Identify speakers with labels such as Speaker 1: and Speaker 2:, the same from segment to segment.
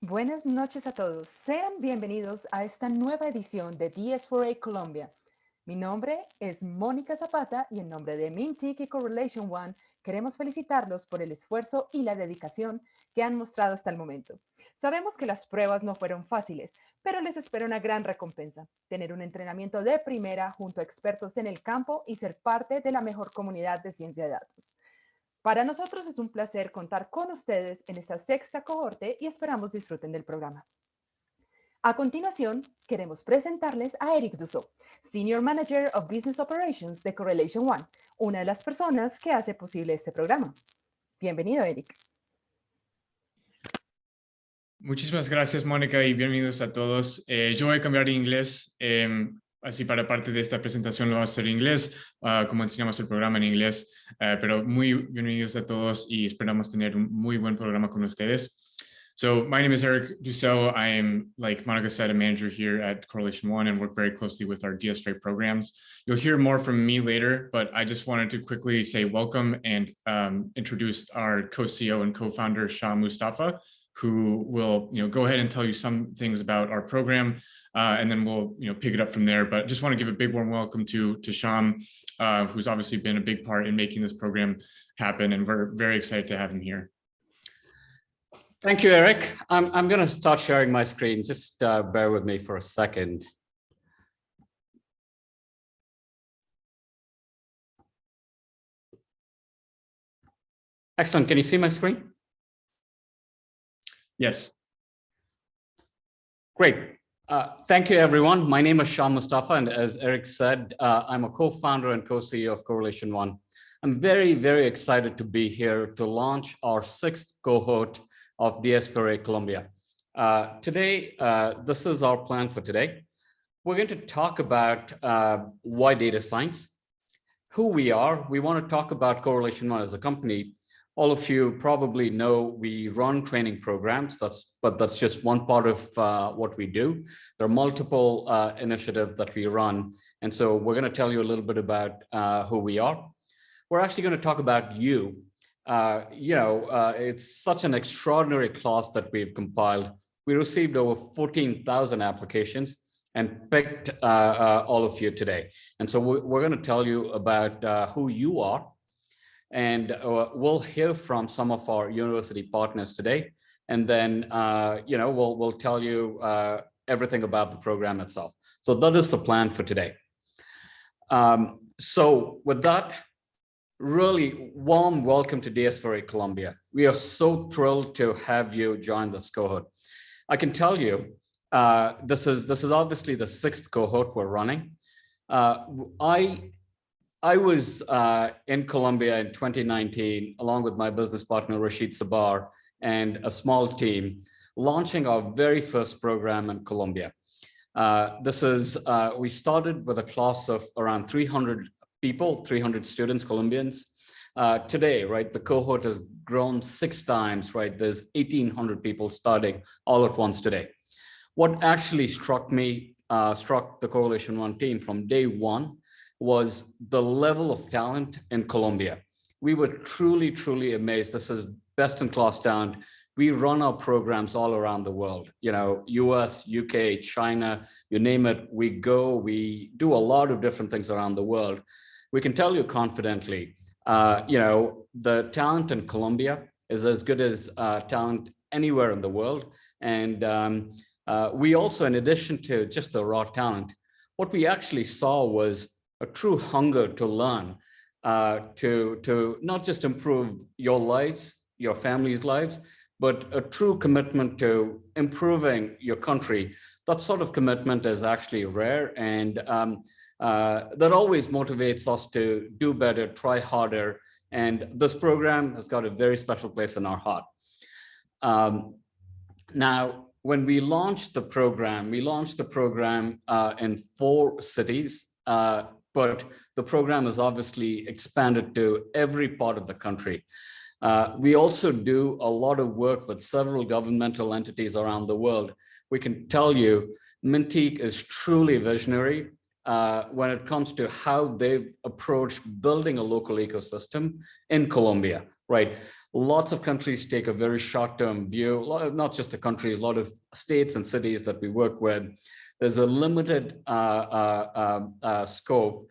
Speaker 1: Buenas noches a todos. Sean bienvenidos a esta nueva edición de DS4A Colombia. Mi nombre es Mónica Zapata y en nombre de Mintic y Correlation One queremos felicitarlos por el esfuerzo y la dedicación que han mostrado hasta el momento. Sabemos que las pruebas no fueron fáciles, pero les espera una gran recompensa: tener un entrenamiento de primera junto a expertos en el campo y ser parte de la mejor comunidad de ciencia de datos. Para nosotros es un placer contar con ustedes en esta sexta cohorte y esperamos disfruten del programa. A continuación, queremos presentarles a Eric Dussault, Senior Manager of Business Operations de Correlation One, una de las personas que hace posible este programa. Bienvenido, Eric.
Speaker 2: Muchísimas gracias, Mónica, y bienvenidos a todos. Yo voy a cambiar de inglés, así para parte de esta presentación lo va a hacer en inglés, como enseñamos el programa en inglés, pero muy bienvenidos a todos y esperamos tener un muy buen programa con ustedes. So my name is Eric Dussault. I am, like Monica said, a manager here at Correlation One and work very closely with our DS4A programs. You'll hear more from me later, but I just wanted to quickly say welcome and introduce our co-CEO and co-founder, Sham Mustafa, who will go ahead and tell you some things about our program, and then we'll pick it up from there. But just want to give a big warm welcome to Sham, who's obviously been a big part in making this program happen, and we're very excited to have him here.
Speaker 3: Thank you, Eric. I'm going to start sharing my screen. Just bear with me for a second. Excellent. Can you see my screen?
Speaker 2: Yes.
Speaker 3: Great. Thank you, everyone. My name is Sham Mustafa, and as Eric said, I'm a co-founder and co-CEO of Correlation One. I'm very, very excited to be here to launch our sixth cohort of DS4A Colombia. Today, this is our plan for today. We're going to talk about why data science, who we are. We want to talk about Correlation One as a company. All of you probably know we run training programs, but that's just one part of what we do. There are multiple initiatives that we run. And so we're going to tell you a little bit about who we are. We're actually going to talk about you. It's such an extraordinary class that we've compiled. We received over 14,000 applications and picked all of you today. And so we're going to tell you about who you are. And we'll hear from some of our university partners today. And then, we'll tell you everything about the program itself. So that is the plan for today. So with that, really warm welcome to DS4A Colombia. We are so thrilled to have you join this cohort. I can tell you, this is obviously the sixth cohort we're running. I was in Colombia in 2019, along with my business partner, Rashid Sabar, and a small team, launching our very first program in Colombia. We started with a class of around 300 people, 300 students, Colombians. Today, right, the cohort has grown 6 times, right? There's 1,800 people starting all at once today. What actually struck the Correlation One team from day one was the level of talent in Colombia. We were truly, truly amazed. This is best in class talent. We run our programs all around the world, US, UK, China, you name it, we do a lot of different things around the world. We can tell you confidently, the talent in Colombia is as good as talent anywhere in the world. And we also, in addition to just the raw talent, what we actually saw was a true hunger to learn, to not just improve your lives, your family's lives, but a true commitment to improving your country. That sort of commitment is actually rare, and that always motivates us to do better, try harder, and this program has got a very special place in our heart. Now, when we launched the program, in 4 cities, but the program has obviously expanded to every part of the country. We also do a lot of work with several governmental entities around the world. We can tell you, Mintic is truly visionary when it comes to how they've approached building a local ecosystem in Colombia, right? Lots of countries take a very short-term view, not just the countries, a lot of states and cities that we work with. There's a limited scope.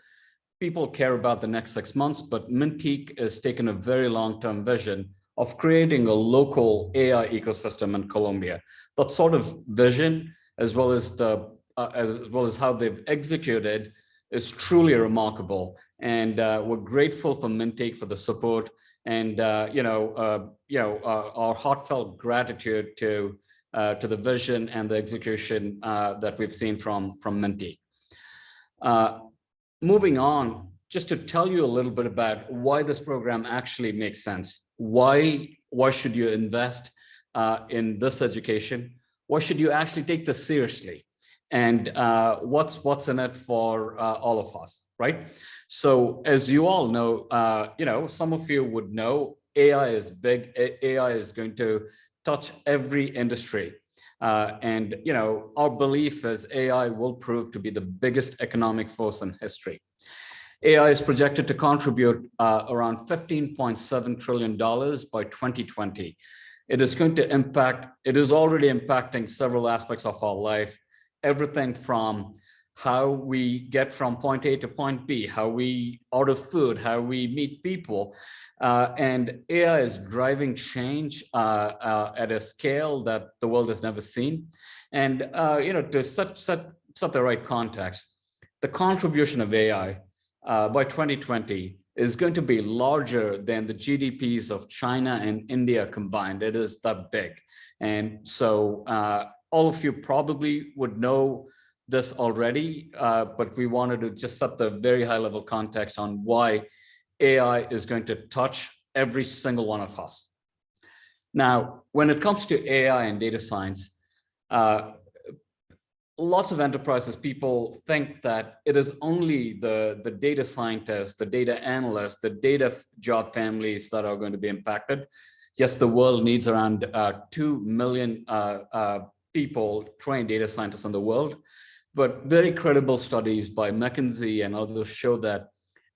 Speaker 3: People care about the next 6 months, but Minteq has taken a very long-term vision of creating a local AI ecosystem in Colombia. That sort of vision, as well as how they've executed, is truly remarkable. And we're grateful for Minteq for the support, and our heartfelt gratitude to the vision and the execution that we've seen from Minteq. Moving on, just to tell you a little bit about why this program actually makes sense. Why should you invest in this education? Why should you actually take this seriously? And what's in it for all of us, right? So as you all know, some of you would know AI is big. AI is going to touch every industry. And our belief is AI will prove to be the biggest economic force in history. AI is projected to contribute around $15.7 trillion by 2020. It is going to impact, it is already impacting several aspects of our life, everything from how we get from point A to point B, how we order food, how we meet people. And AI is driving change at a scale that the world has never seen. And to set the right context, the contribution of AI by 2020 is going to be larger than the GDPs of China and India combined. It is that big. And so all of you probably would know this already, but we wanted to just set the very high level context on why AI is going to touch every single one of us. Now, when it comes to AI and data science, lots of enterprises, people think that it is only the data scientists, the data analysts, the data job families that are going to be impacted. Yes, the world needs around 2 million people, trained data scientists in the world, but very credible studies by McKinsey and others show that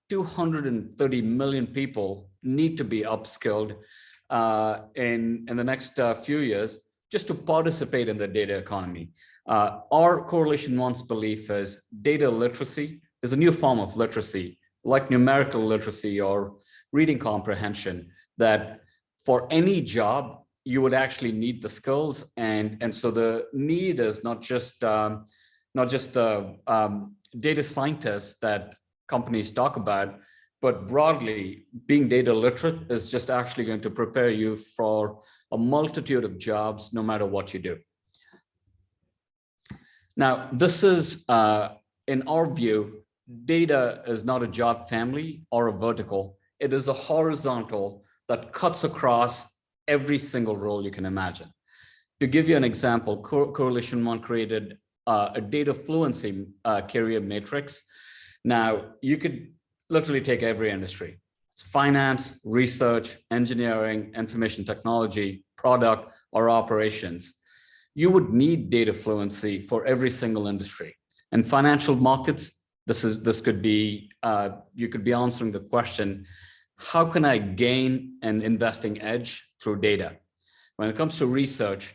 Speaker 3: 230 million people need to be upskilled in the next few years just to participate in the data economy. Our Correlation One's belief is data literacy is a new form of literacy, like numerical literacy or reading comprehension, that for any job, you would actually need the skills. And so the need is not just the data scientists that companies talk about, but broadly, being data literate is just actually going to prepare you for a multitude of jobs, no matter what you do. Now, this is, in our view, data is not a job family or a vertical. It is a horizontal that cuts across every single role you can imagine. To give you an example, Correlation One created a data fluency career matrix. Now, you could literally take every industry. It's finance, research, engineering, information technology, product, or operations. You would need data fluency for every single industry. And financial markets, this could be, you could be answering the question, how can I gain an investing edge through data? When it comes to research,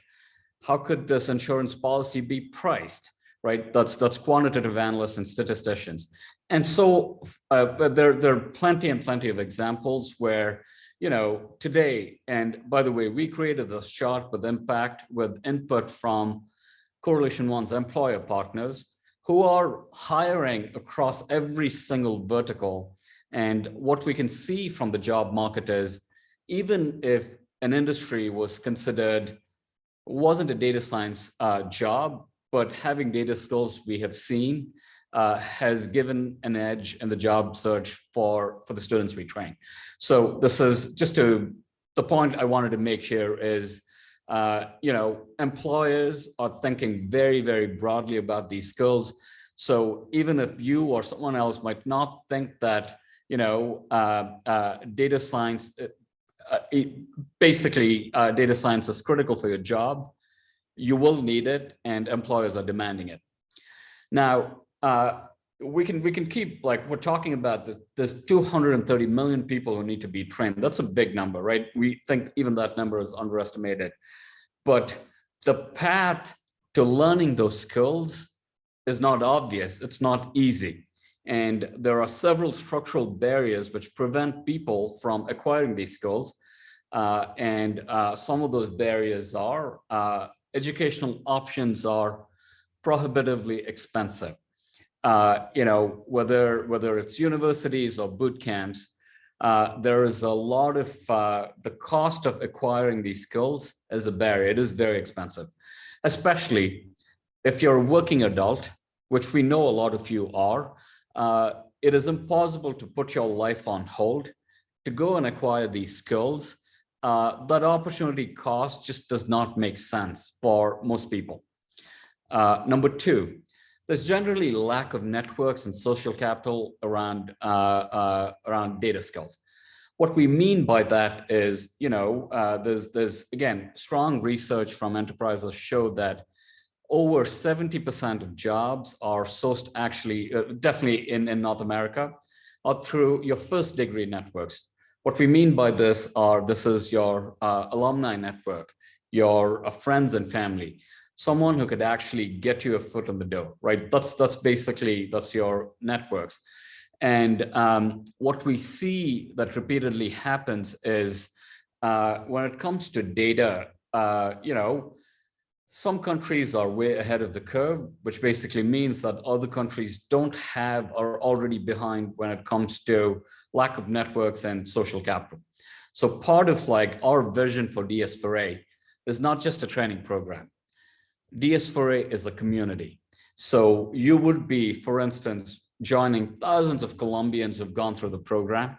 Speaker 3: how could this insurance policy be priced, right? That's quantitative analysts and statisticians. And so there are plenty and plenty of examples where, today, and by the way, we created this chart with impact, with input from Correlation One's employer partners who are hiring across every single vertical. And what we can see from the job market is, even if an industry wasn't a data science job, but having data skills we have seen has given an edge in the job search for the students we train. So this is just the point I wanted to make here is, employers are thinking very, very broadly about these skills. So even if you or someone else might not think that, data science, data science is critical for your job, you will need it and employers are demanding it. Now, we can keep, like, we're talking about there's 230 million people who need to be trained. That's a big number, right? We think even that number is underestimated. But the path to learning those skills is not obvious. It's not easy. And there are several structural barriers which prevent people from acquiring these skills. Some of those barriers are educational options are prohibitively expensive. Whether it's universities or boot camps, there is a lot of the cost of acquiring these skills is a barrier. It is very expensive, especially if you're a working adult, which we know a lot of you are. It is impossible to put your life on hold to go and acquire these skills. That opportunity cost just does not make sense for most people. Number two, there's generally lack of networks and social capital around data skills. What we mean by that is, there's again, strong research from enterprises show that over 70% of jobs are sourced, actually, definitely in North America, are through your first degree networks. What we mean by this is your alumni network, your friends and family, someone who could actually get you a foot in the door, right? That's your networks. And what we see that repeatedly happens is when it comes to data, some countries are way ahead of the curve, which basically means that other countries are already behind when it comes to lack of networks and social capital. So part of like our vision for DS4A is not just a training program. DS4A is a community. So you would be, for instance, joining thousands of Colombians who've gone through the program.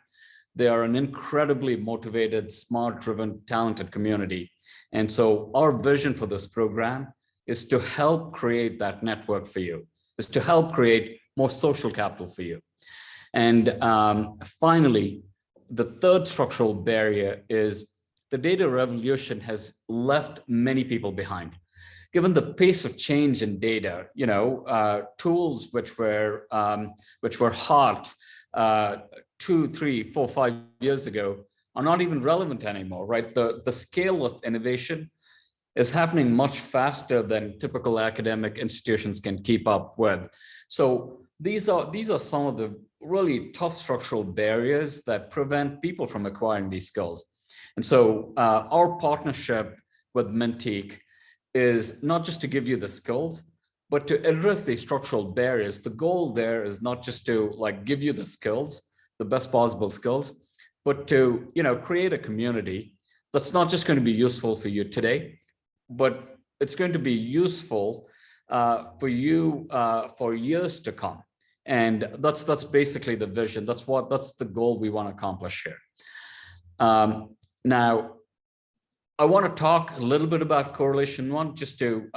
Speaker 3: They are an incredibly motivated, smart, driven, talented community. And so our vision for this program is to help create that network for you, is to help create more social capital for you. And finally, the third structural barrier is the data revolution has left many people behind. Given the pace of change in data, tools which were hot 2, 3, 4, 5 years ago are not even relevant anymore, right? The scale of innovation is happening much faster than typical academic institutions can keep up with. So these are some of the really tough structural barriers that prevent people from acquiring these skills. And so our partnership with Minteq is not just to give you the skills, but to address these structural barriers. The goal there is not just to like give you the skills, the best possible skills, but to create a community that's not just going to be useful for you today, but it's going to be useful for you for years to come. And that's basically the vision. That's the goal we want to accomplish here. Now, I want to talk a little bit about Correlation One, just to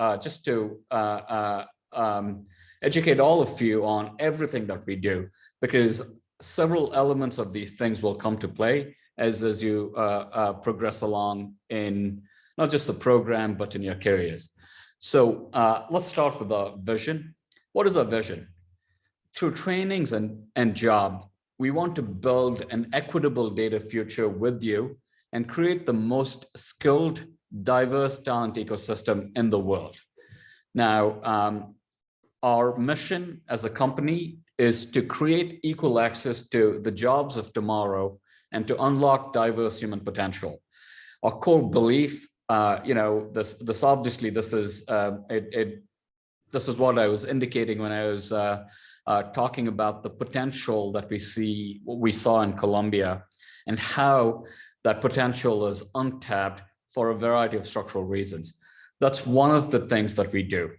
Speaker 3: educate all of you on everything that we do, because several elements of these things will come to play as you progress along in not just the program, but in your careers. So let's start with the vision. What is our vision? Through trainings and job, we want to build an equitable data future with you and create the most skilled, diverse talent ecosystem in the world. Now, our mission as a company is to create equal access to the jobs of tomorrow and to unlock diverse human potential. Our core belief, this obviously, this is what I was indicating when I was talking about the potential that we saw in Colombia, and how that potential is untapped for a variety of structural reasons. That's one of the things that we do.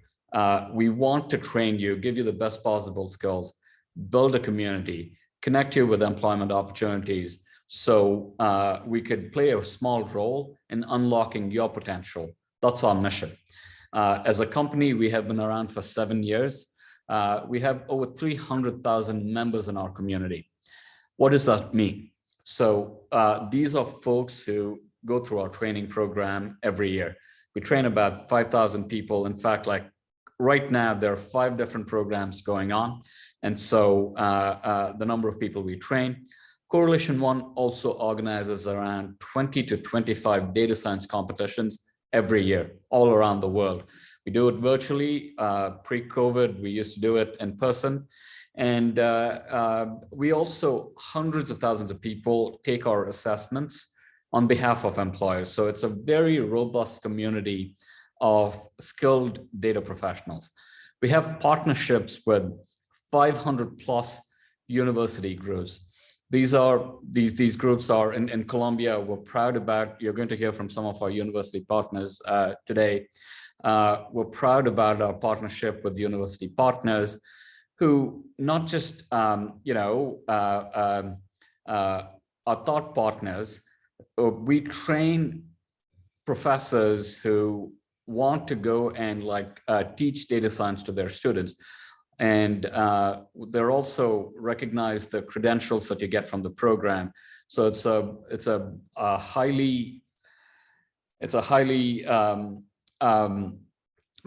Speaker 3: We want to train you, give you the best possible skills, build a community, connect you with employment opportunities, so we could play a small role in unlocking your potential. That's our mission. As a company, we have been around for 7 years. We have over 300,000 members in our community. What does that mean? So these are folks who go through our training program every year. We train about 5,000 people. In fact, like right now there are 5 different programs going on. And so the number of people we train. Correlation One also organizes around 20 to 25 data science competitions every year, all around the world. We do it virtually. Pre-COVID, we used to do it in person. And we also, hundreds of thousands of people take our assessments on behalf of employers. So it's a very robust community of skilled data professionals. We have partnerships with 500 plus university groups. These groups are in Colombia. We're proud about, you're going to hear from some of our university partners today. We're proud about our partnership with university partners who not just, are thought partners. We train professors who want to go and teach data science to their students. And they're also recognize the credentials that you get from the program. So it's a highly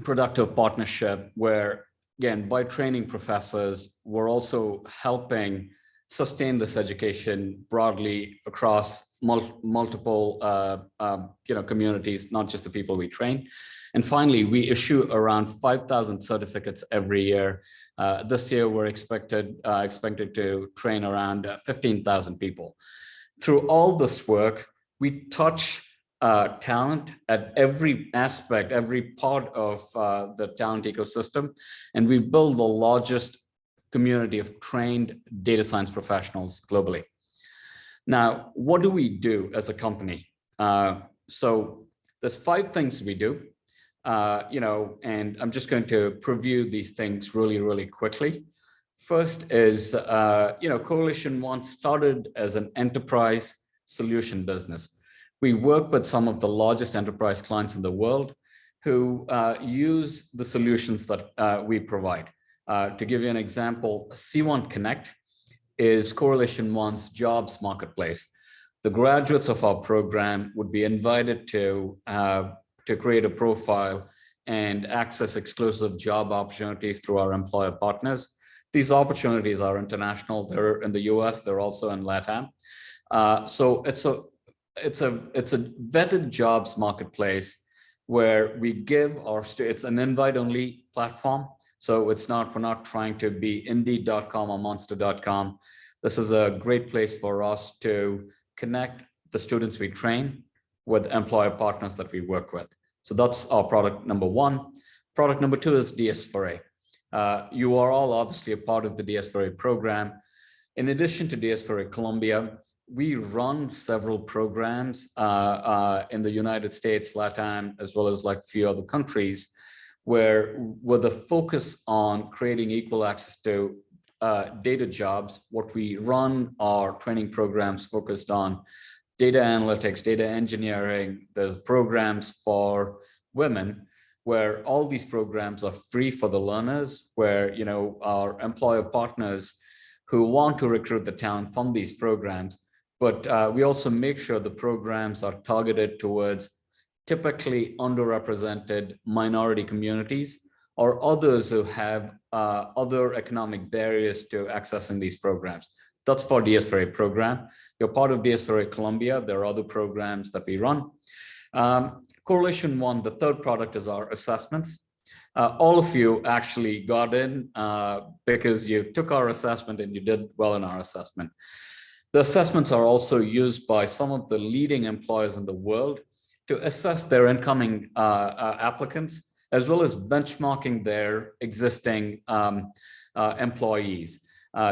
Speaker 3: productive partnership where, again, by training professors, we're also helping sustain this education broadly across multiple communities, not just the people we train. And finally, we issue around 5,000 certificates every year. This year, we're expected to train around 15,000 people. Through all this work, we touch talent at every aspect, every part of the talent ecosystem. And we've built the largest community of trained data science professionals globally. Now, what do we do as a company? So there's 5 things we do. And I'm just going to preview these things really, really quickly. First is, Correlation One started as an enterprise solution business. We work with some of the largest enterprise clients in the world who use the solutions that we provide. To give you an example, C1 Connect is Correlation One's jobs marketplace. The graduates of our program would be invited to create a profile and access exclusive job opportunities through our employer partners. These opportunities are international. They're in the US, they're also in LATAM. So it's a vetted jobs marketplace where we give it's an invite-only platform. So we're not trying to be Indeed.com or Monster.com. This is a great place for us to connect the students we train with employer partners that we work with. So that's our product number 1. Product number 2 is DS4A. You are all obviously a part of the DS4A program. In addition to DS4A Colombia, we run several programs in the United States, LATAM, as well as a few other countries, with a focus on creating equal access to data jobs. What we run are training programs focused on data analytics, data engineering. There's programs for women where all these programs are free for the learners, where our employer partners who want to recruit the talent from these programs. But we also make sure the programs are targeted towards typically underrepresented minority communities or others who have other economic barriers to accessing these programs. That's for DS4A program. You're part of DS4A Colombia. There are other programs that we run. Correlation One, the third product, is our assessments. All of you actually got in because you took our assessment and you did well in our assessment. The assessments are also used by some of the leading employers in the world to assess their incoming applicants, as well as benchmarking their existing employees.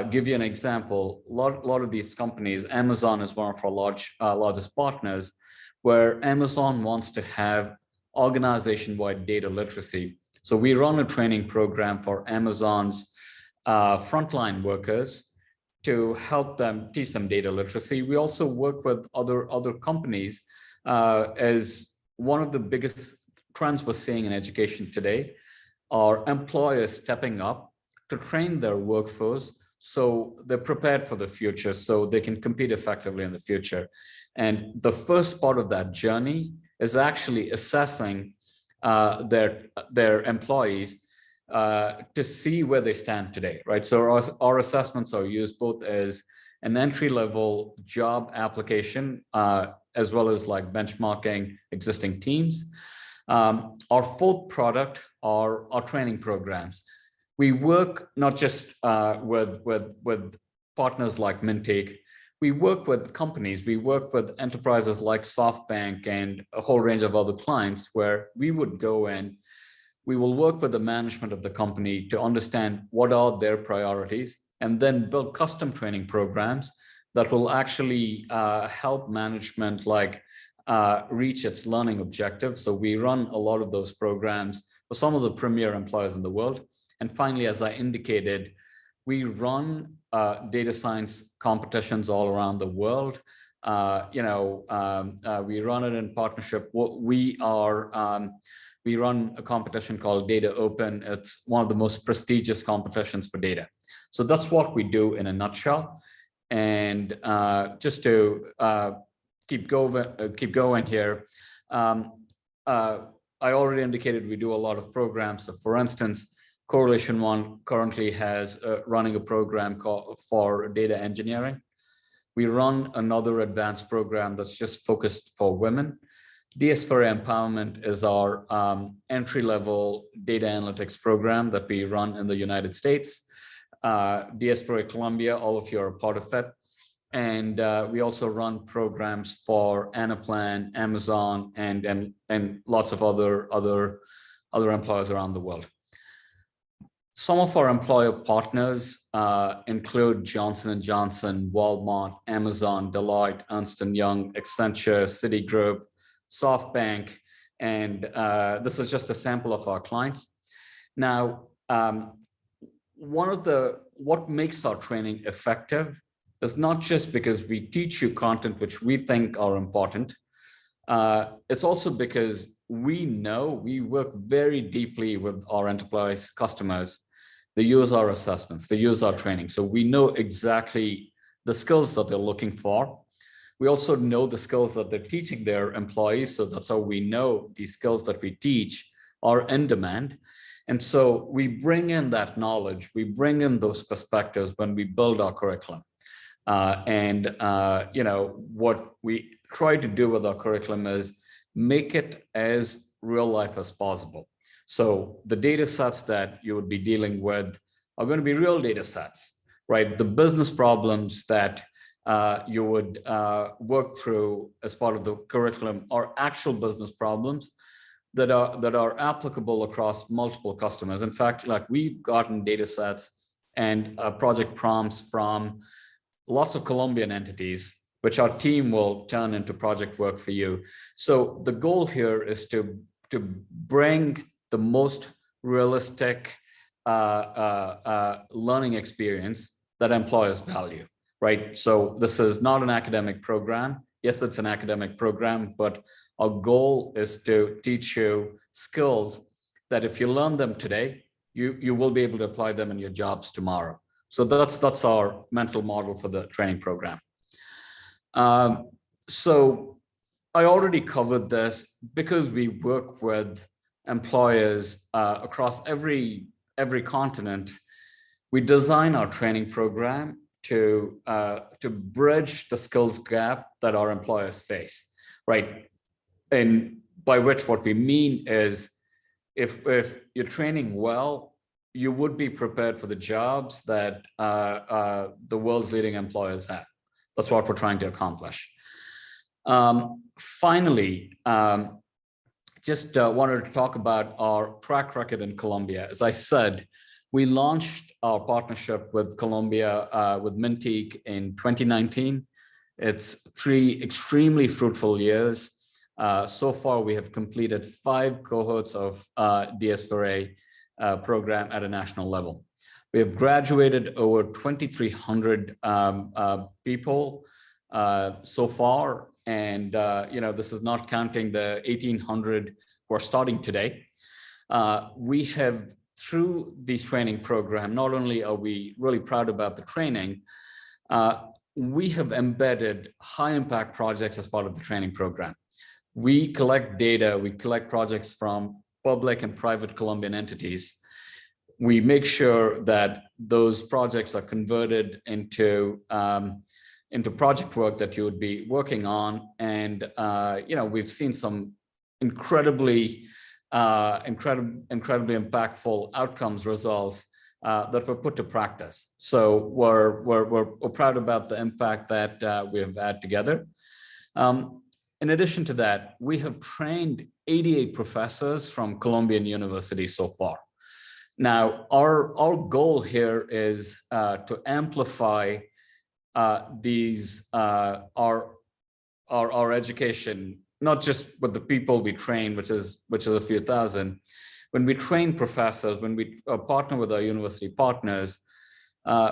Speaker 3: Give you an example, a lot of these companies, Amazon is one of our largest partners, where Amazon wants to have organization-wide data literacy. So we run a training program for Amazon's frontline workers to help them, teach them data literacy. We also work with other companies, as one of the biggest trends we're seeing in education today are employers stepping up to train their workforce so they're prepared for the future, so they can compete effectively in the future. And the first part of that journey is actually assessing their employees to see where they stand today, right? So our assessments are used both as an entry-level job application, as well as like benchmarking existing teams. Our fourth product are our training programs. We work not just with partners like Mintake. We work with companies. We work with enterprises like SoftBank and a whole range of other clients where we would go in. We will work with the management of the company to understand what are their priorities and then build custom training programs that will actually help management reach its learning objectives. So we run a lot of those programs for some of the premier employers in the world. And finally, as I indicated, we run data science competitions all around the world. We run it in partnership. We run a competition called Data Open. It's one of the most prestigious competitions for data. So that's what we do in a nutshell. And just to keep going here, I already indicated we do a lot of programs. So for instance, Correlation One currently has running a program for data engineering. We run another advanced program that's just focused for women. DS4A Empowerment is our entry-level data analytics program that we run in the United States. DS4A Colombia, all of you are a part of it. And we also run programs for Anaplan, Amazon, and lots of other employers around the world. Some of our employer partners include Johnson & Johnson, Walmart, Amazon, Deloitte, Ernst & Young, Accenture, Citigroup, SoftBank, and this is just a sample of our clients. Now, what makes our training effective is not just because we teach you content which we think are important. It's also because we work very deeply with our enterprise customers. They use our assessments, they use our training. So we know exactly the skills that they're looking for. We also know the skills that they're teaching their employees. So that's how we know these skills that we teach are in demand. And so we bring in that knowledge, we bring in those perspectives when we build our curriculum. What we try to do with our curriculum is make it as real life as possible. So the data sets that you would be dealing with are going to be real data sets, right? The business problems that you would work through as part of the curriculum are actual business problems that are applicable across multiple customers. In fact, like we've gotten data sets and project prompts from lots of Colombian entities, which our team will turn into project work for you. So the goal here is to bring the most realistic learning experience that employers value, right? So this is not an academic program. Yes, it's an academic program, but our goal is to teach you skills that if you learn them today, you will be able to apply them in your jobs tomorrow. So that's our mental model for the training program. So I already covered this because we work with employers across every continent. We design our training program to bridge the skills gap that our employers face, right? And by which what we mean is if you're training well, you would be prepared for the jobs that the world's leading employers have. That's what we're trying to accomplish. Finally, just wanted to talk about our track record in Colombia. As I said, we launched our partnership with Colombia, with Mintique in 2019. It's 3 extremely fruitful years. So far, we have completed 5 cohorts of DS4A program at a national level. We have graduated over 2,300 people so far. And this is not counting the 1,800 who are starting today. We have, through these training program, not only are we really proud about the training, we have embedded high impact projects as part of the training program. We collect data, we collect projects from public and private Colombian entities. We make sure that those projects are converted into project work that you would be working on. And we've seen some incredibly impactful outcomes, results that were put to practice. So we're proud about the impact that we have had together. In addition to that, we have trained 88 professors from Colombian universities so far. Now, our goal here is to amplify our education, not just with the people we train, which is a few thousand. When we train professors, when we partner with our university partners,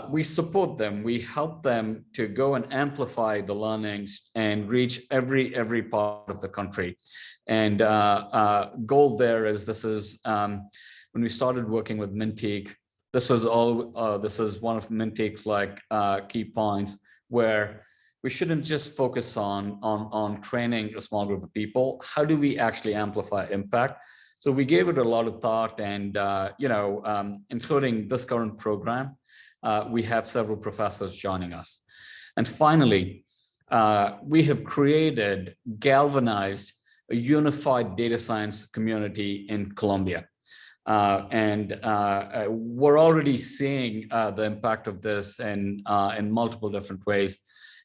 Speaker 3: we support them. We help them to go and amplify the learnings and reach every part of the country. And goal there is, this is when we started working with Minteq, this is one of Minteq's key points, where we shouldn't just focus on training a small group of people. How do we actually amplify impact? So we gave it a lot of thought, and including this current program, we have several professors joining us. And finally, we have galvanized a unified data science community in Colombia. We're already seeing the impact of this in multiple different ways.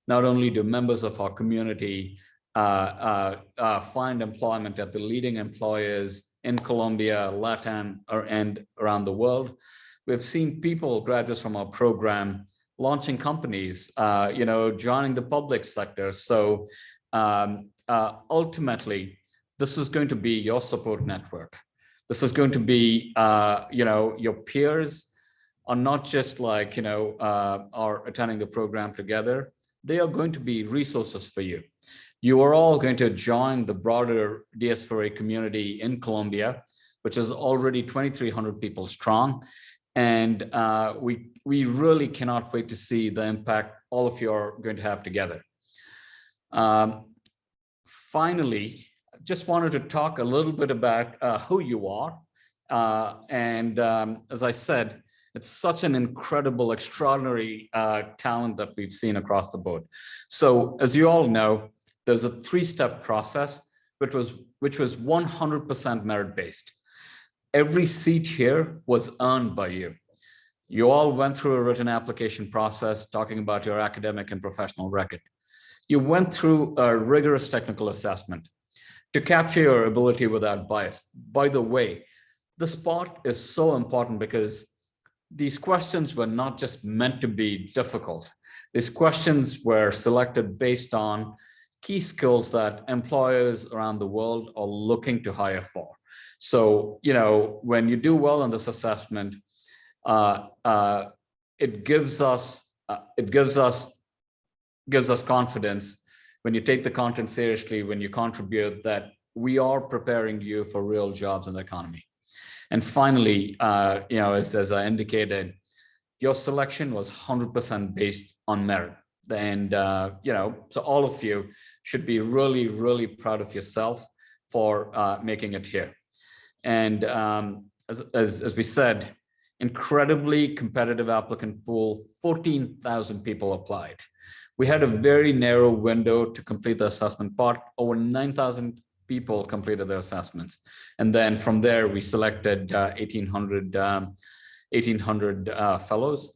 Speaker 3: Not only do members of our community find employment at the leading employers in Colombia, Latin, and around the world, we've seen people, graduates from our program, launching companies, joining the public sector. So ultimately, this is going to be your support network. This is going to be, your peers are not just are attending the program together. They are going to be resources for you. You are all going to join the broader DS4A community in Colombia, which is already 2,300 people strong. And we really cannot wait to see the impact all of you are going to have together. Finally, just wanted to talk a little bit about who you are. As I said, it's such an incredible, extraordinary talent that we've seen across the board. So as you all know, there's a 3-step process, which was 100% merit-based. Every seat here was earned by you. You all went through a written application process talking about your academic and professional record. You went through a rigorous technical assessment to capture your ability without bias. By the way, this part is so important because these questions were not just meant to be difficult. These questions were selected based on key skills that employers around the world are looking to hire for. So, when you do well in this assessment, it gives us confidence when you take the content seriously, when you contribute, that we are preparing you for real jobs in the economy. And finally, as I indicated, your selection was 100% based on merit. And, so all of you should be really, really proud of yourself for making it here. And as we said, incredibly competitive applicant pool, 14,000 people applied. We had a very narrow window to complete the assessment part. Over 9,000 people completed their assessments. And then from there, we selected 1,800 fellows.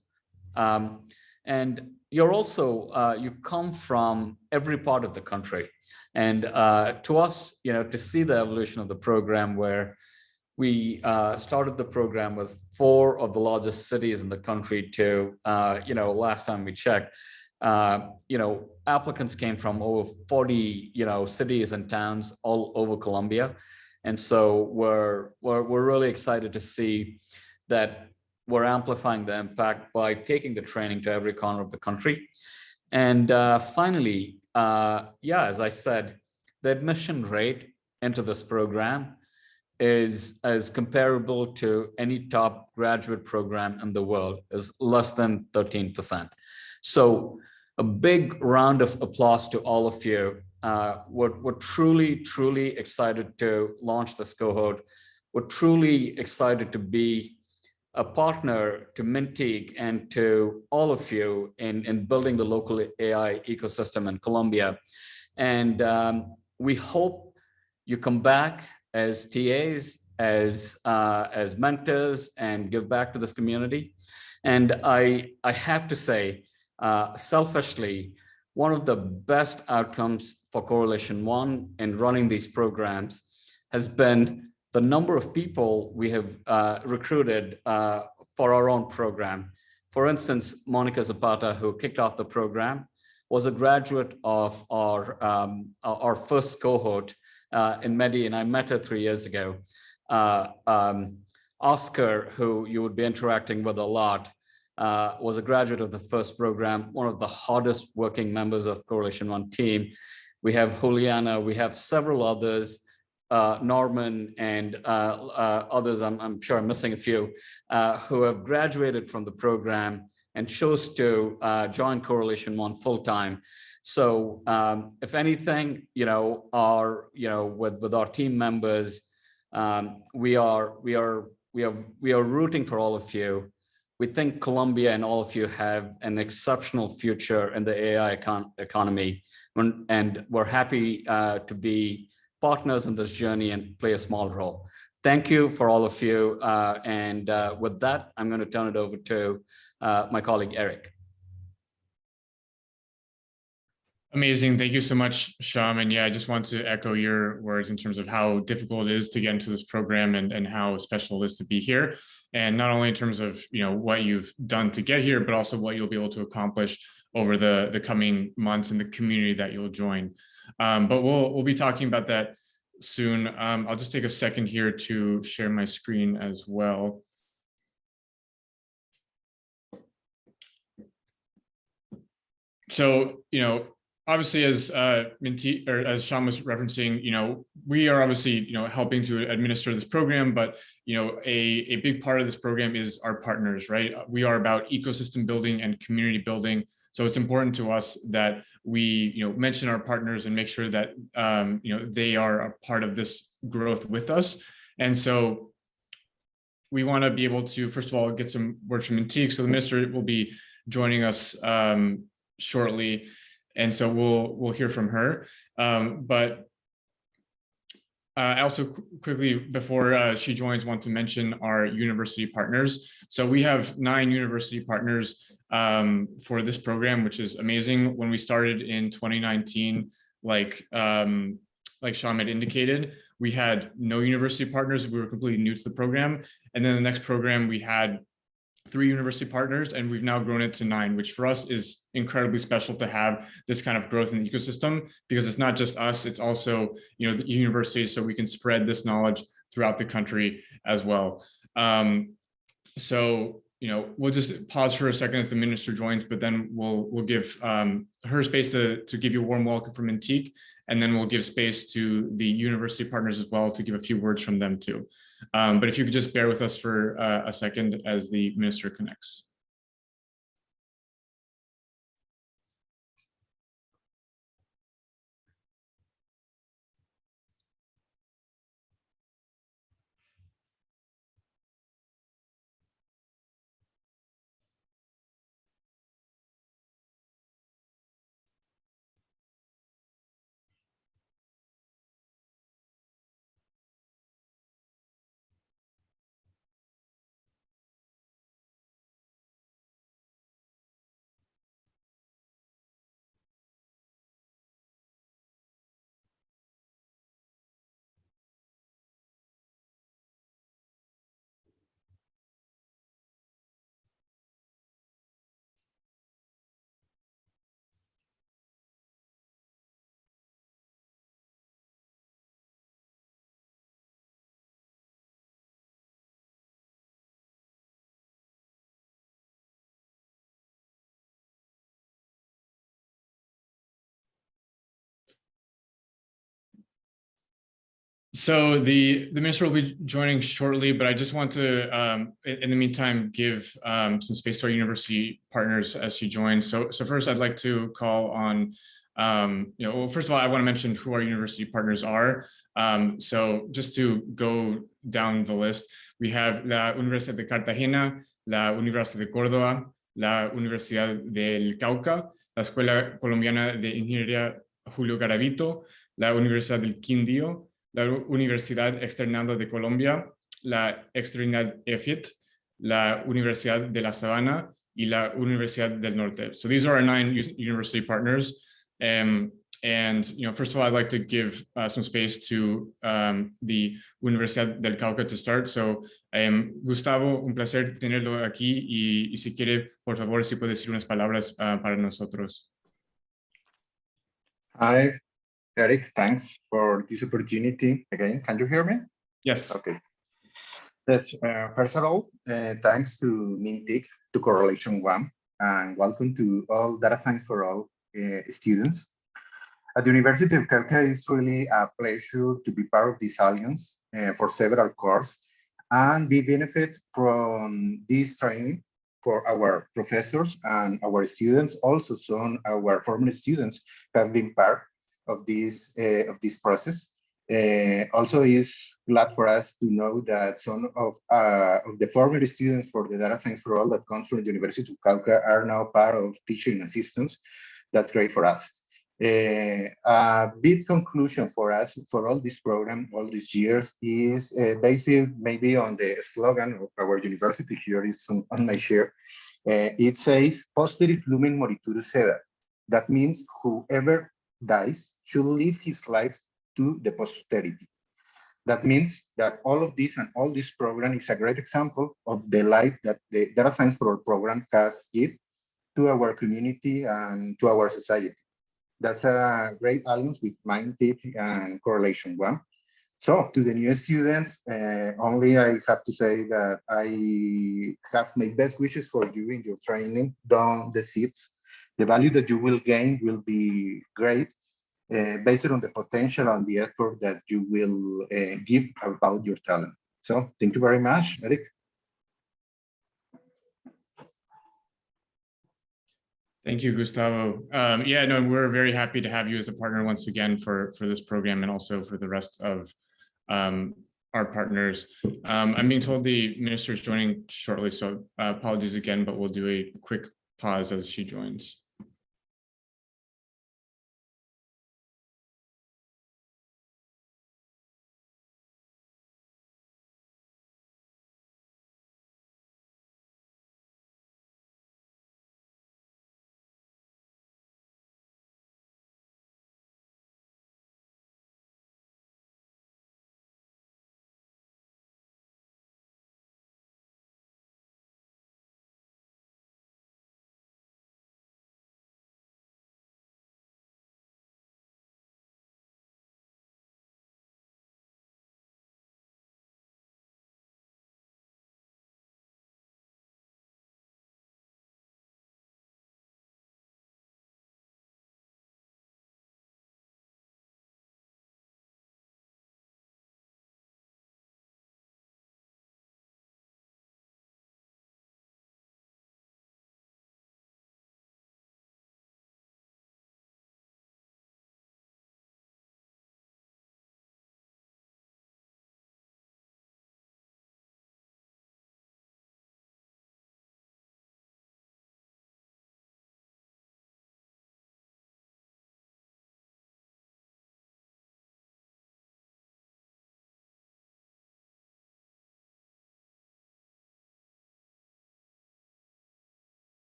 Speaker 3: And you're also, you come from every part of the country. And to us, to see the evolution of the program, where we started the program with 4 of the largest cities in the country to, last time we checked, applicants came from over 40, cities and towns all over Colombia. And so we're really excited to see that we're amplifying the impact by taking the training to every corner of the country. And finally, as I said, the admission rate into this program is as comparable to any top graduate program in the world, is less than 13%. So a big round of applause to all of you. We're truly, truly excited to launch this cohort. We're truly excited to be a partner to Mintic and to all of you in building the local AI ecosystem in Colombia. And we hope you come back as TAs, as mentors, and give back to this community. And I have to say, selfishly, one of the best outcomes for Correlation One in running these programs has been the number of people we have recruited for our own program. For instance, Monica Zapata, who kicked off the program, was a graduate of our first cohort in Medellin. I met her 3 years ago. Oscar, who you would be interacting with a lot, was a graduate of the first program, one of the hardest working members of Correlation One team. We have Juliana, we have several others, Norman and others, I'm sure I'm missing a few, who have graduated from the program and chose to join Correlation One full time. So if anything, with our team members, we are rooting for all of you. We think Colombia and all of you have an exceptional future in the AI economy, and we're happy to be partners in this journey and play a small role. Thank you for all of you. And with that, I'm going to turn it over to my colleague, Eric.
Speaker 2: Amazing. Thank you so much, Sham. And yeah, I just want to echo your words in terms of how difficult it is to get into this program and how special it is to be here. And not only in terms of, what you've done to get here, but also what you'll be able to accomplish over the coming months in the community that you'll join. But we'll be talking about that soon. I'll just take a second here to share my screen as well. So, obviously, as Minty, or as Sham was referencing, we are obviously, helping to administer this program, but a big part of this program is our partners, right? We are about ecosystem building and community building. So it's important to us that we, mention our partners and make sure that they are a part of this growth with us. And so we want to be able to, first of all, get some words from Minty. So the minister will be joining us shortly. And so we'll hear from her. But I also quickly, before she joins, want to mention our university partners. So we have 9 university partners for this program, which is amazing. When we started in 2019, like Sham had indicated, we had no university partners. We were completely new to the program. And then the next program, we had 3 university partners, and we've now grown it to 9, which for us is incredibly special to have this kind of growth in the ecosystem, because it's not just us, it's also, the universities, so we can spread this knowledge throughout the country as well. So, we'll just pause for a second as the minister joins, but then we'll give her space to give you a warm welcome from Antique, and then we'll give space to the university partners as well to give a few words from them too. But if you could just bear with us for a second as the minister connects. So the minister will be joining shortly, but I just want to, in the meantime, give some space to our university partners as she joins. So first, I'd like to call on, well, first of all, I want to mention who our university partners are. So just to go down the list. We have la Universidad de Cartagena, la Universidad de Córdoba, la Universidad del Cauca, la Escuela Colombiana de Ingeniería Julio Garavito, la Universidad del Quindío, la Universidad Externada de Colombia, la Externad EFIT, la Universidad de La Sabana, y la Universidad del Norte. So these are our 9 university partners. And first of all, I'd like to give some space to the Universidad del Cauca to start. So, Gustavo, un placer tenerlo aquí y si quiere, por favor, si puede decir unas palabras para nosotros.
Speaker 4: Hi, Eric. Thanks for this opportunity again. Can you hear me?
Speaker 2: Yes.
Speaker 4: Okay. Yes. First of all, thanks to MINTIC, to Correlation One, and welcome to all Data Science for All students. At the University of Cauca, it's really a pleasure to be part of this alliance for several courses, and we benefit from this training for our professors and our students. Also, some of our former students have been part of this process. Also, is glad for us to know that some of the former students for the Data Science for All that comes from the University of Cauca are now part of teaching assistants. That's great for us. A big conclusion for us for all this program, all these years, is based maybe on the slogan of our university. Here is on my share. It says, "Posteris lumen moriturus sedat." That means whoever dies should live his life to the posterity. That means that all of this and all this program is a great example of the light that the Data Science for All program has given to our community and to our society. That's a great alliance with MINTIC and Correlation One. So to the new students, only I have to say that I have my best wishes for you in your training. Don't desist. The value that you will gain will be great based on the potential and the effort that you will give about your talent. So thank you very much, Eric.
Speaker 2: Thank you, Gustavo. Yeah, no, we're very happy to have you as a partner once again for this program and also for the rest of our partners. I'm being told the minister is joining shortly, so apologies again, but we'll do a quick pause as she joins.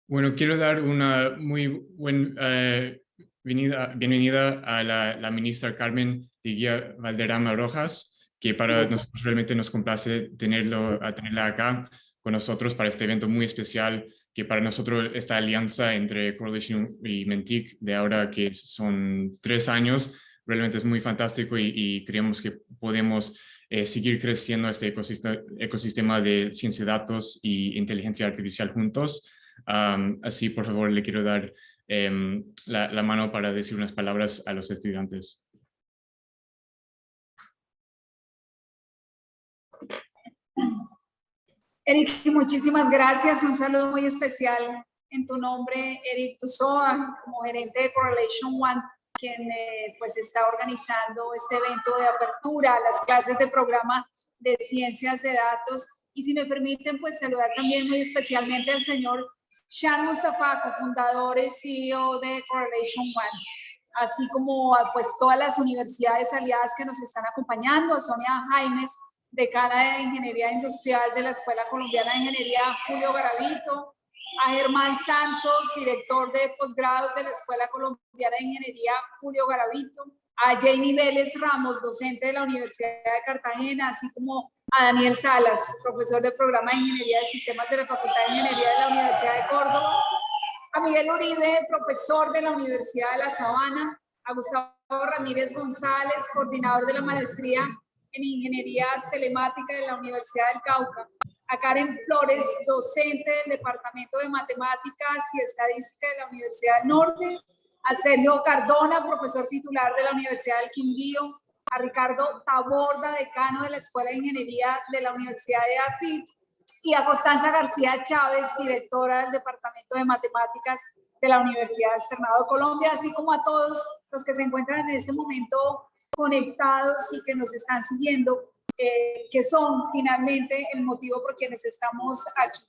Speaker 2: Bueno, quiero dar una muy buena bienvenida a la ministra Carmen Diguía Valderrama Rojas, que para nosotros realmente nos complace tenerla acá con nosotros para este evento muy especial, que para nosotros esta alianza entre Correlation y MINTIC de ahora que son 3 años, realmente es muy fantástico y creemos que podemos seguir creciendo este ecosistema de ciencia de datos y inteligencia artificial juntos. Así, por favor, le quiero dar la mano para decir unas palabras a los estudiantes.
Speaker 5: Eric, muchísimas gracias. Un saludo muy especial en tu nombre, Eric Tuzoa, como gerente de Correlation One, quien pues está organizando este evento de apertura a las clases de programa de ciencias de datos. Y si me permiten, pues saludar también muy especialmente al señor Shan Mustafa, cofundador y CEO de Correlation One, así como a pues todas las universidades aliadas que nos están acompañando, a Sonia Jaimes, decana de Ingeniería Industrial de la Escuela Colombiana de Ingeniería Julio Garavito, a Germán Santos, director de posgrados de la Escuela Colombiana de Ingeniería Julio Garavito, a Jamie Vélez Ramos, docente de la Universidad de Cartagena, así como a Daniel Salas, profesor del programa de Ingeniería de Sistemas de la Facultad de Ingeniería de la Universidad de Córdoba, a Miguel Uribe, profesor de la Universidad de La Sabana, a Gustavo Ramírez González, coordinador de la maestría en Ingeniería Telemática de la Universidad del Cauca, a Karen Flores, docente del Departamento de Matemáticas y Estadística de la Universidad del Norte, a Sergio Cardona, profesor titular de la Universidad del Quindío, a Ricardo Taborda, decano de la Escuela de Ingeniería de la Universidad de APIT, y a Constanza García Chávez, directora del Departamento de Matemáticas de la Universidad Externado de Colombia, así como a todos los que se encuentran en este momento conectados y que nos están siguiendo, que son finalmente el motivo por quienes estamos aquí.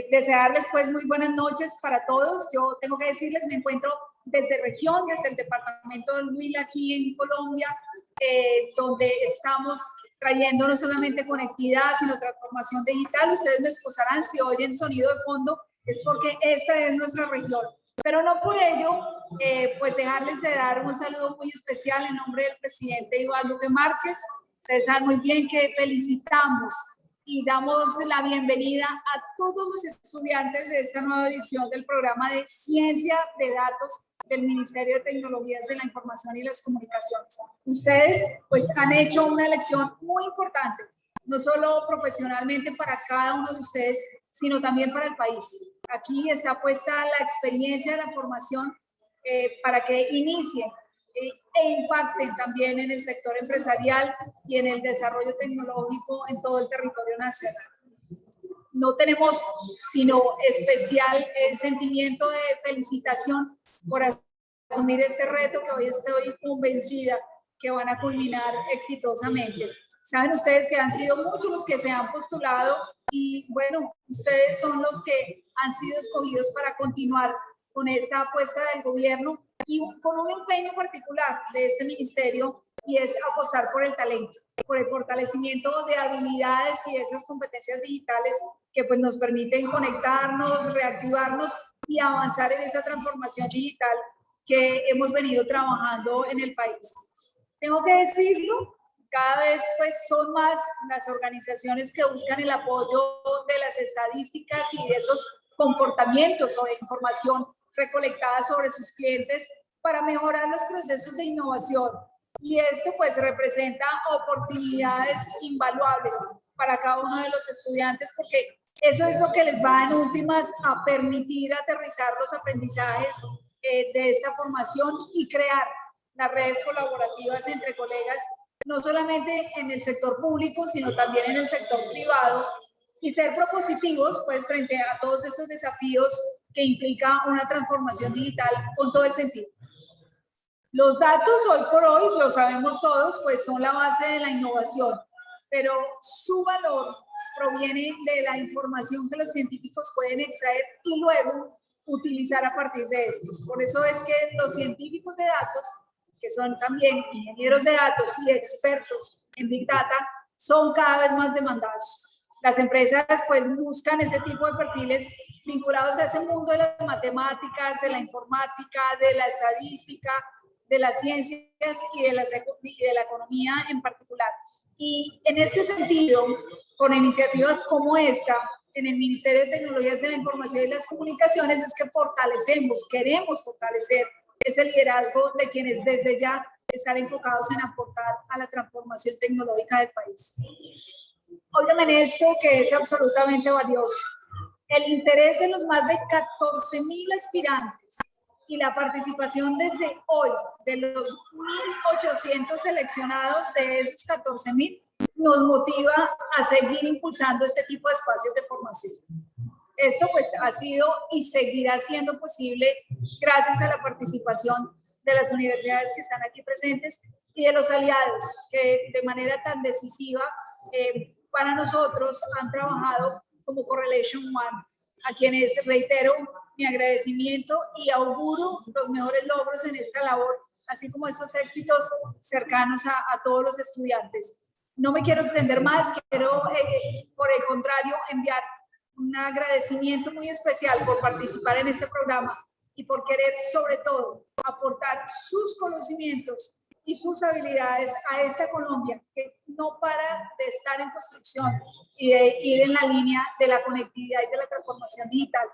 Speaker 5: Desearles pues muy buenas noches para todos. Yo tengo que decirles, me encuentro desde región, desde el departamento del Huila, aquí en Colombia, donde estamos trayendo no solamente conectividad, sino transformación digital. Ustedes me excusarán si oyen sonido de fondo, es porque esta es nuestra región. Pero no por ello, pues dejarles de dar un saludo muy especial en nombre del presidente Iván Duque Márquez. Ustedes saben muy bien que felicitamos y damos la bienvenida a todos los estudiantes de esta nueva edición del programa de Ciencia de Datos del Ministerio de Tecnologías de la Información y las Comunicaciones. Ustedes pues han hecho una elección muy importante, no solo profesionalmente para cada uno de ustedes, sino también para el país. Aquí está puesta la experiencia de la formación para que inicien e impacten también en el sector empresarial y en el desarrollo tecnológico en todo el territorio nacional. No tenemos sino especial sentimiento de felicitación por asumir este reto que hoy estoy convencida que van a culminar exitosamente. Saben ustedes que han sido muchos los que se han postulado y bueno, ustedes son los que han sido escogidos para continuar con esta apuesta del gobierno y con un empeño particular de este ministerio, y es apostar por el talento, por el fortalecimiento de habilidades y de esas competencias digitales que pues nos permiten conectarnos, reactivarnos y avanzar en esa transformación digital que hemos venido trabajando en el país. Tengo que decirlo, cada vez pues son más las organizaciones que buscan el apoyo de las estadísticas y de esos comportamientos o de información recolectada sobre sus clientes para mejorar los procesos de innovación. Y esto pues representa oportunidades invaluables para cada uno de los estudiantes, porque eso es lo que les va en últimas a permitir aterrizar los aprendizajes de esta formación y crear las redes colaborativas entre colegas, no solamente en el sector público, sino también en el sector privado, y ser propositivos pues frente a todos estos desafíos que implica una transformación digital con todo el sentido. Los datos hoy por hoy, lo sabemos todos, pues son la base de la innovación, pero su valor proviene de la información que los científicos pueden extraer y luego utilizar a partir de estos. Por eso es que los científicos de datos, que son también ingenieros de datos y expertos en Big Data, son cada vez más demandados. Las empresas pues buscan ese tipo de perfiles vinculados a ese mundo de las matemáticas, de la informática, de la estadística, de las ciencias y de la economía en particular. Y en este sentido, con iniciativas como esta, en el Ministerio de Tecnologías de la Información y las Comunicaciones, es que queremos fortalecer ese liderazgo de quienes desde ya estar enfocados en aportar a la transformación tecnológica del país. Óigame en esto que es absolutamente valioso. El interés de los más de 14.000 aspirantes y la participación desde hoy de los 1.800 seleccionados de esos 14.000 nos motiva a seguir impulsando este tipo de espacios de formación. Esto pues ha sido y seguirá siendo posible gracias a la participación de las universidades que están aquí presentes y de los aliados que de manera tan decisiva para nosotros han trabajado como Correlation One, a quienes reitero mi agradecimiento y auguro los mejores logros en esta labor, así como estos éxitos cercanos a todos los estudiantes. No me quiero extender más, quiero por el contrario enviar un agradecimiento muy especial por participar en este programa y por querer sobre todo aportar sus conocimientos y sus habilidades a esta Colombia que no para de estar en construcción y de ir en la línea de la conectividad y de la transformación digital.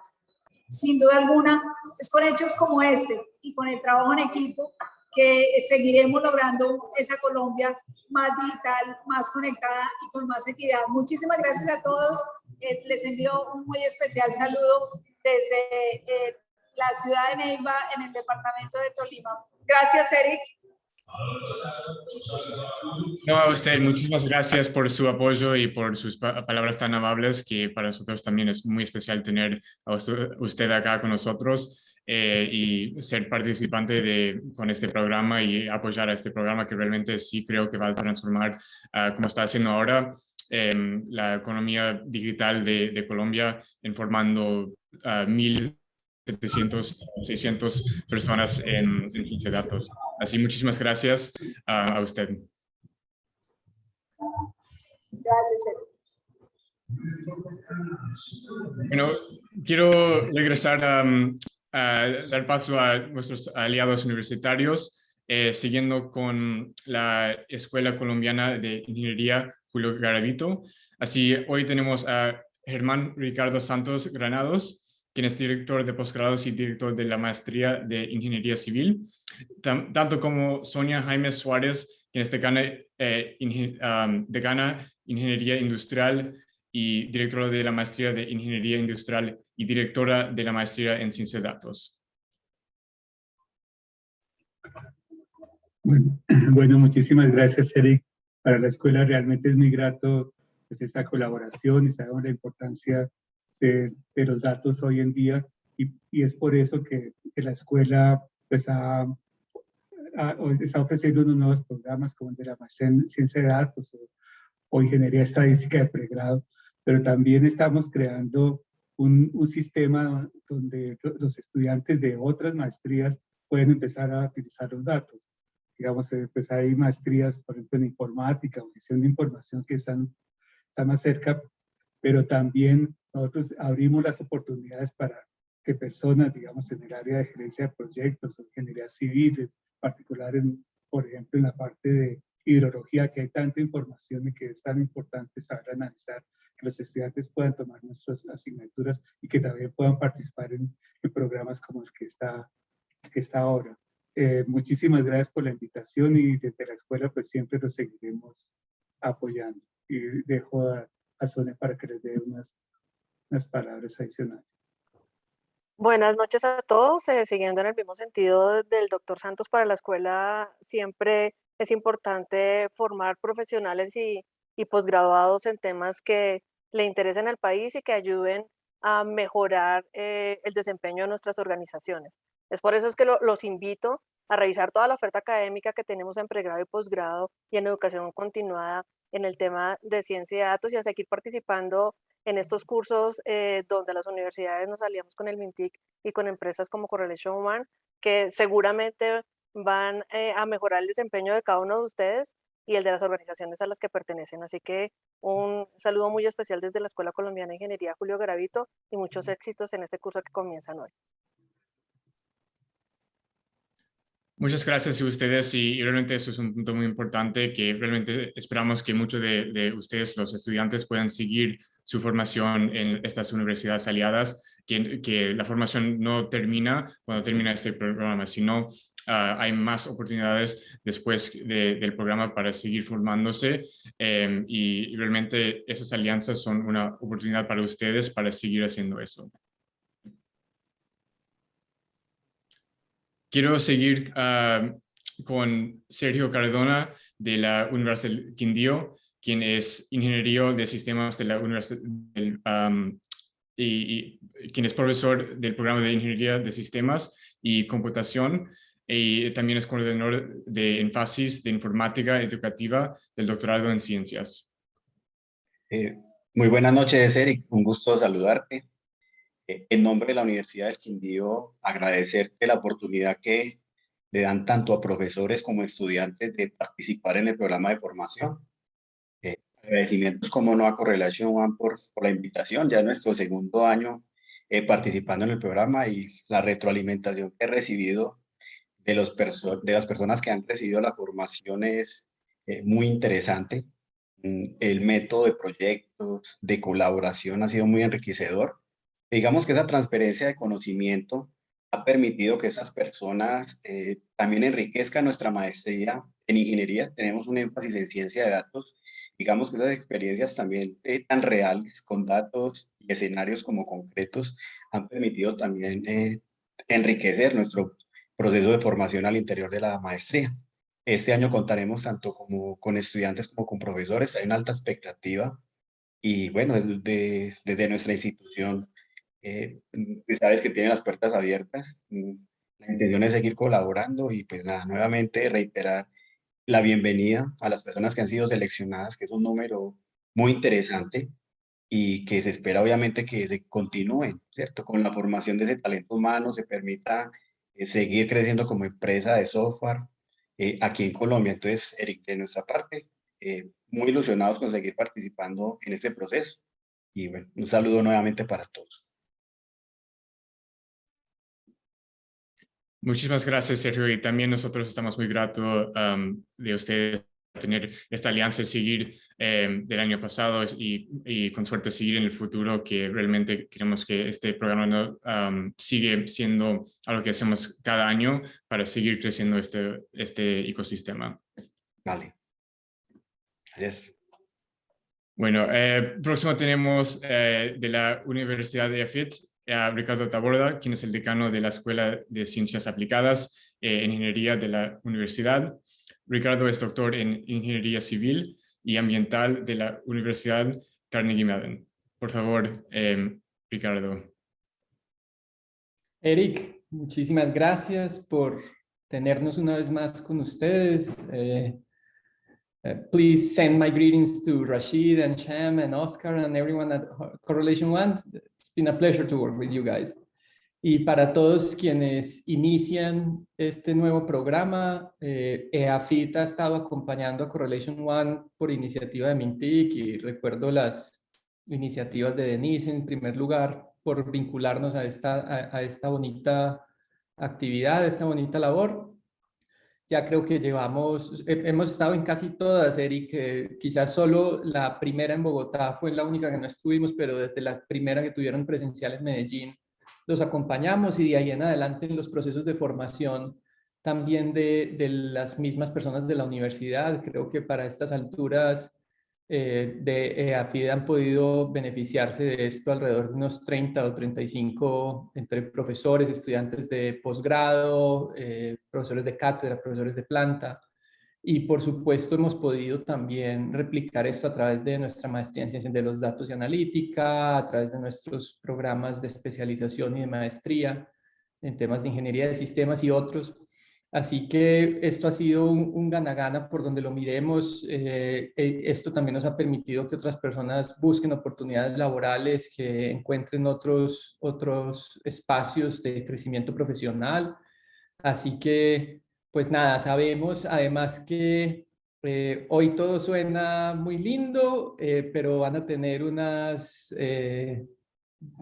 Speaker 5: Sin duda alguna, es con hechos como este y con el trabajo en equipo que seguiremos logrando esa Colombia más digital, más conectada y con más equidad. Muchísimas gracias a todos. Les envío un muy especial saludo desde la ciudad de Neiva, en el departamento de Tolima. Gracias, Eric.
Speaker 2: No, a usted, muchísimas gracias por su apoyo y por sus palabras tan amables, que para nosotros también es muy especial tener a usted acá con nosotros y ser participante con este programa y apoyar a este programa que realmente sí creo que va a transformar, como está haciendo ahora, la economía digital de Colombia, informando a 1.700, 600 personas en ciencia de datos. Así, muchísimas gracias a usted.
Speaker 5: Gracias,
Speaker 2: Bueno, quiero regresar a dar paso a nuestros aliados universitarios, siguiendo con la Escuela Colombiana de Ingeniería Julio Garavito. Así, hoy tenemos a Germán Ricardo Santos Granados, quien es director de posgrados y director de la maestría de Ingeniería Civil, tanto como Sonia Jaime Suárez, quien es decana Ingeniería Industrial y directora de la maestría de Ingeniería Industrial y directora de la maestría en Ciencia de Datos.
Speaker 6: Bueno, muchísimas gracias, Eric. Para la escuela realmente es muy grato pues, esta colaboración y sabemos la importancia de los datos hoy en día y es por eso que la escuela pues, está ofreciendo unos nuevos programas como el de la maestría en Ciencia de Datos o Ingeniería Estadística de pregrado, pero también estamos creando un sistema donde los estudiantes de otras maestrías pueden empezar a utilizar los datos. Digamos, pues hay maestrías, por ejemplo, en informática o gestión de información que están más cerca, pero también nosotros abrimos las oportunidades para que personas, digamos, en el área de gerencia de proyectos o ingenierías civiles, particular, por ejemplo, en la parte de hidrología, que hay tanta información y que es tan importante saber analizar, que los estudiantes puedan tomar nuestras asignaturas y que también puedan participar en programas como el que está ahora. Muchísimas gracias por la invitación y desde la escuela pues siempre los seguiremos apoyando. Y dejo a Sonia para que les dé unas palabras adicionales.
Speaker 7: Buenas noches a todos. Siguiendo en el mismo sentido del doctor Santos, para la escuela siempre es importante formar profesionales y posgraduados en temas que le interesen al país y que ayuden a mejorar el desempeño de nuestras organizaciones. Es por eso es que los invito a revisar toda la oferta académica que tenemos en pregrado y posgrado y en educación continuada en el tema de ciencia y datos y a seguir participando en estos cursos donde las universidades nos aliamos con el MINTIC y con empresas como Correlation One, que seguramente van a mejorar el desempeño de cada uno de ustedes y el de las organizaciones a las que pertenecen. Así que un saludo muy especial desde la Escuela Colombiana de Ingeniería Julio Garavito y muchos éxitos en este curso que comienzan hoy.
Speaker 2: Muchas gracias a ustedes y realmente eso es un punto muy importante que realmente esperamos que muchos de ustedes, los estudiantes, puedan seguir su formación en estas universidades aliadas, que la formación no termina cuando termina este programa, sino hay más oportunidades después del programa para seguir formándose, y realmente esas alianzas son una oportunidad para ustedes para seguir haciendo eso. Quiero seguir con Sergio Cardona de la Universidad del Quindío, quien es ingeniero de sistemas de la Universidad y quien es profesor del programa de Ingeniería de Sistemas y Computación, y también es coordinador de énfasis de informática educativa del doctorado en ciencias.
Speaker 8: Muy buenas noches, Eric. Un gusto saludarte. En nombre de la Universidad del Quindío, agradecerte la oportunidad que le dan tanto a profesores como estudiantes de participar en el programa de formación. Agradecimientos, como no, a Correlation One por la invitación. Ya es nuestro segundo año participando en el programa, y la retroalimentación que he recibido de las personas que han recibido la formación es muy interesante. El método de proyectos, de colaboración ha sido muy enriquecedor. Digamos que esa transferencia de conocimiento ha permitido que esas personas también enriquezcan nuestra maestría en ingeniería. Tenemos un énfasis en ciencia de datos. Digamos que esas experiencias también tan reales, con datos y escenarios como concretos, han permitido también enriquecer nuestro proceso de formación al interior de la maestría. Este año contaremos tanto con estudiantes como con profesores. Hay una alta expectativa, y bueno, desde nuestra institución, sabes que tiene las puertas abiertas. La intención es seguir colaborando, y pues nada, nuevamente reiterar la bienvenida a las personas que han sido seleccionadas, que es un número muy interesante, y que se espera obviamente que se continúen, ¿cierto? Con la formación de ese talento humano se permita seguir creciendo como empresa de software aquí en Colombia. Entonces, Eric, de nuestra parte, muy ilusionados con seguir participando en este proceso. Y bueno, un saludo nuevamente para todos.
Speaker 2: Muchísimas gracias, Sergio, y también nosotros estamos muy gratos de ustedes tener esta alianza y seguir del año pasado, y con suerte seguir en el futuro, que realmente queremos que este programa sigue siendo algo que hacemos cada año para seguir creciendo este ecosistema.
Speaker 8: Vale. Gracias.
Speaker 2: Bueno, próximo tenemos de la Universidad de EFIT a Ricardo Taborda, quien es el decano de la Escuela de Ciencias Aplicadas en Ingeniería de la Universidad. Ricardo es doctor en Ingeniería Civil y Ambiental de la Universidad Carnegie Mellon. Por favor, Ricardo.
Speaker 9: Eric, muchísimas gracias por tenernos una vez más con ustedes. Please send my greetings to Rashid and Sham and Oscar and everyone at Correlation One. It's been a pleasure to work with you guys. Y para todos quienes inician este nuevo programa, EAFIT ha estado acompañando a Correlation One por iniciativa de Mintic, y recuerdo las iniciativas de Denise en primer lugar por vincularnos a esta bonita actividad, a esta bonita labor. Ya creo que hemos estado en casi todas, Eric, quizás solo la primera en Bogotá fue la única que no estuvimos, pero desde la primera que tuvieron presencial en Medellín, los acompañamos, y de ahí en adelante en los procesos de formación también de las mismas personas de la universidad. Creo que para estas alturas de EAFID han podido beneficiarse de esto alrededor de unos 30 o 35 entre profesores, estudiantes de posgrado, profesores de cátedra, profesores de planta. Y por supuesto hemos podido también replicar esto a través de nuestra maestría en ciencias de los datos y analítica, a través de nuestros programas de especialización y de maestría en temas de ingeniería de sistemas y otros. Así que esto ha sido un gana-gana por donde lo miremos. Esto también nos ha permitido que otras personas busquen oportunidades laborales, que encuentren otros espacios de crecimiento profesional. Así que, pues nada, sabemos además que hoy todo suena muy lindo, pero van a tener unas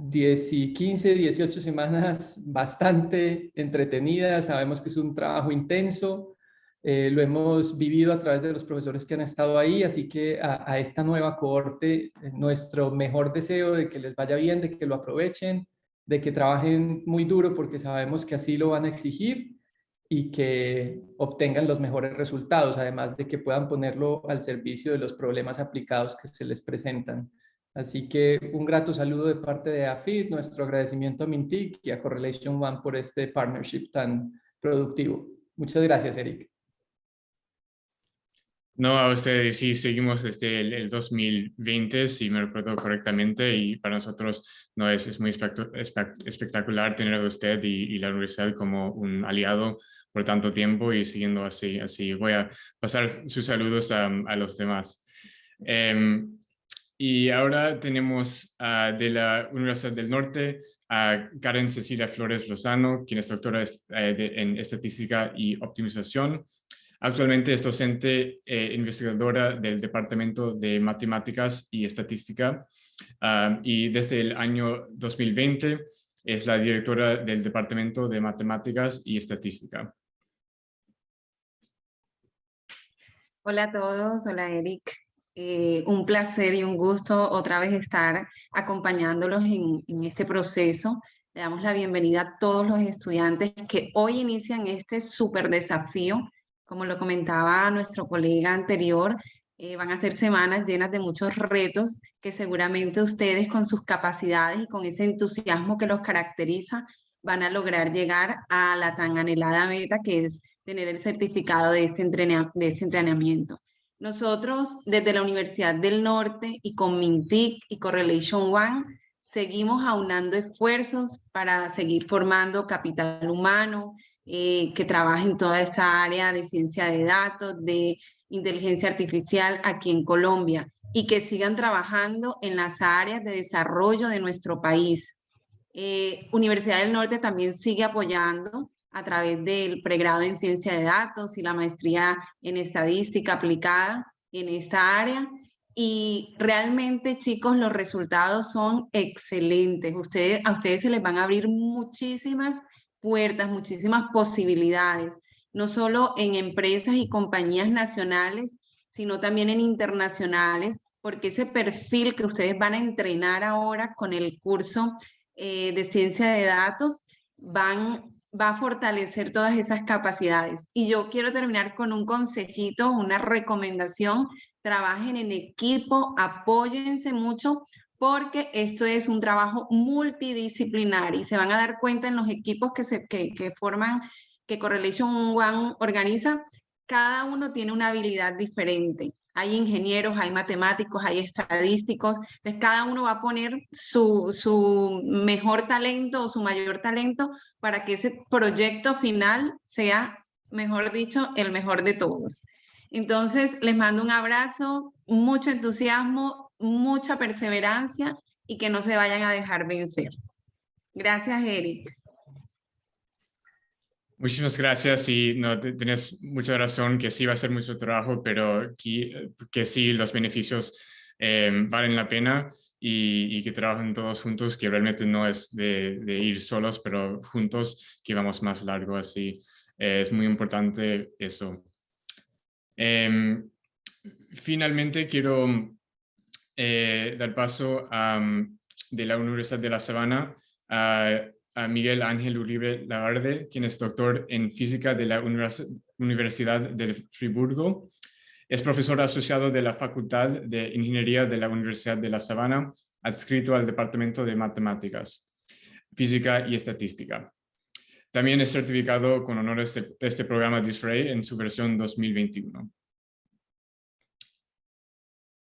Speaker 9: 15, 18 semanas bastante entretenidas. Sabemos que es un trabajo intenso, Lo hemos vivido a través de los profesores que han estado ahí, así que a esta nueva cohorte, nuestro mejor deseo de que les vaya bien, de que lo aprovechen, de que trabajen muy duro porque sabemos que así lo van a exigir y que obtengan los mejores resultados, además de que puedan ponerlo al servicio de los problemas aplicados que se les presentan. Así que un grato saludo de parte de AFID, nuestro agradecimiento a Mintic y a Correlation One por este partnership tan productivo. Muchas gracias, Eric.
Speaker 2: No, a ustedes sí, seguimos desde el 2020, si me recuerdo correctamente, y para nosotros no es muy espectacular tener a usted y la universidad como un aliado por tanto tiempo y siguiendo así. Voy a pasar sus saludos a los demás. Y ahora tenemos de la Universidad del Norte a Karen Cecilia Flores Lozano, quien es doctora en estadística y optimización. Actualmente es docente investigadora del Departamento de Matemáticas y Estadística y desde el año 2020 es la directora del Departamento de Matemáticas y Estadística.
Speaker 10: Hola a todos, hola Eric. Un placer y un gusto otra vez estar acompañándolos en este proceso. Le damos la bienvenida a todos los estudiantes que hoy inician este súper desafío. Como lo comentaba nuestro colega anterior, van a ser semanas llenas de muchos retos que seguramente ustedes con sus capacidades y con ese entusiasmo que los caracteriza van a lograr llegar a la tan anhelada meta que es tener el certificado de este entrenamiento. Nosotros desde la Universidad del Norte y con Mintic y Correlation One seguimos aunando esfuerzos para seguir formando capital humano que trabaje en toda esta área de ciencia de datos, de inteligencia artificial aquí en Colombia y que sigan trabajando en las áreas de desarrollo de nuestro país. Universidad del Norte también sigue apoyando a través del pregrado en ciencia de datos y la maestría en estadística aplicada en esta área. Y realmente, chicos, los resultados son excelentes. A ustedes se les van a abrir muchísimas puertas, muchísimas posibilidades, no solo en empresas y compañías nacionales, sino también en internacionales, porque ese perfil que ustedes van a entrenar ahora con el curso de ciencia de datos va a fortalecer todas esas capacidades. Y yo quiero terminar con un consejito, una recomendación. Trabajen en equipo, apóyense mucho, porque esto es un trabajo multidisciplinar y se van a dar cuenta en los equipos que forman, que Correlation One organiza, cada uno tiene una habilidad diferente. Hay ingenieros, hay matemáticos, hay estadísticos, entonces cada uno va a poner su mejor talento o su mayor talento para que ese proyecto final sea, mejor dicho, el mejor de todos. Entonces, les mando un abrazo, mucho entusiasmo, mucha perseverancia y que no se vayan a dejar vencer. Gracias, Eric.
Speaker 2: Muchísimas gracias y no, tienes mucha razón que sí va a ser mucho trabajo, pero que sí los beneficios valen la pena y que trabajen todos juntos, que realmente no es de ir solos, pero juntos que vamos más largo así. Es muy importante eso. Finalmente quiero dar paso de la Universidad de La Sabana a Miguel Ángel Uribe Lagarde, quien es doctor en física de la Universidad de Friburgo. Es profesor asociado de la Facultad de Ingeniería de la Universidad de La Sabana, adscrito al Departamento de Matemáticas, Física y Estadística. También es certificado con honores de este programa DS4A en su versión 2021.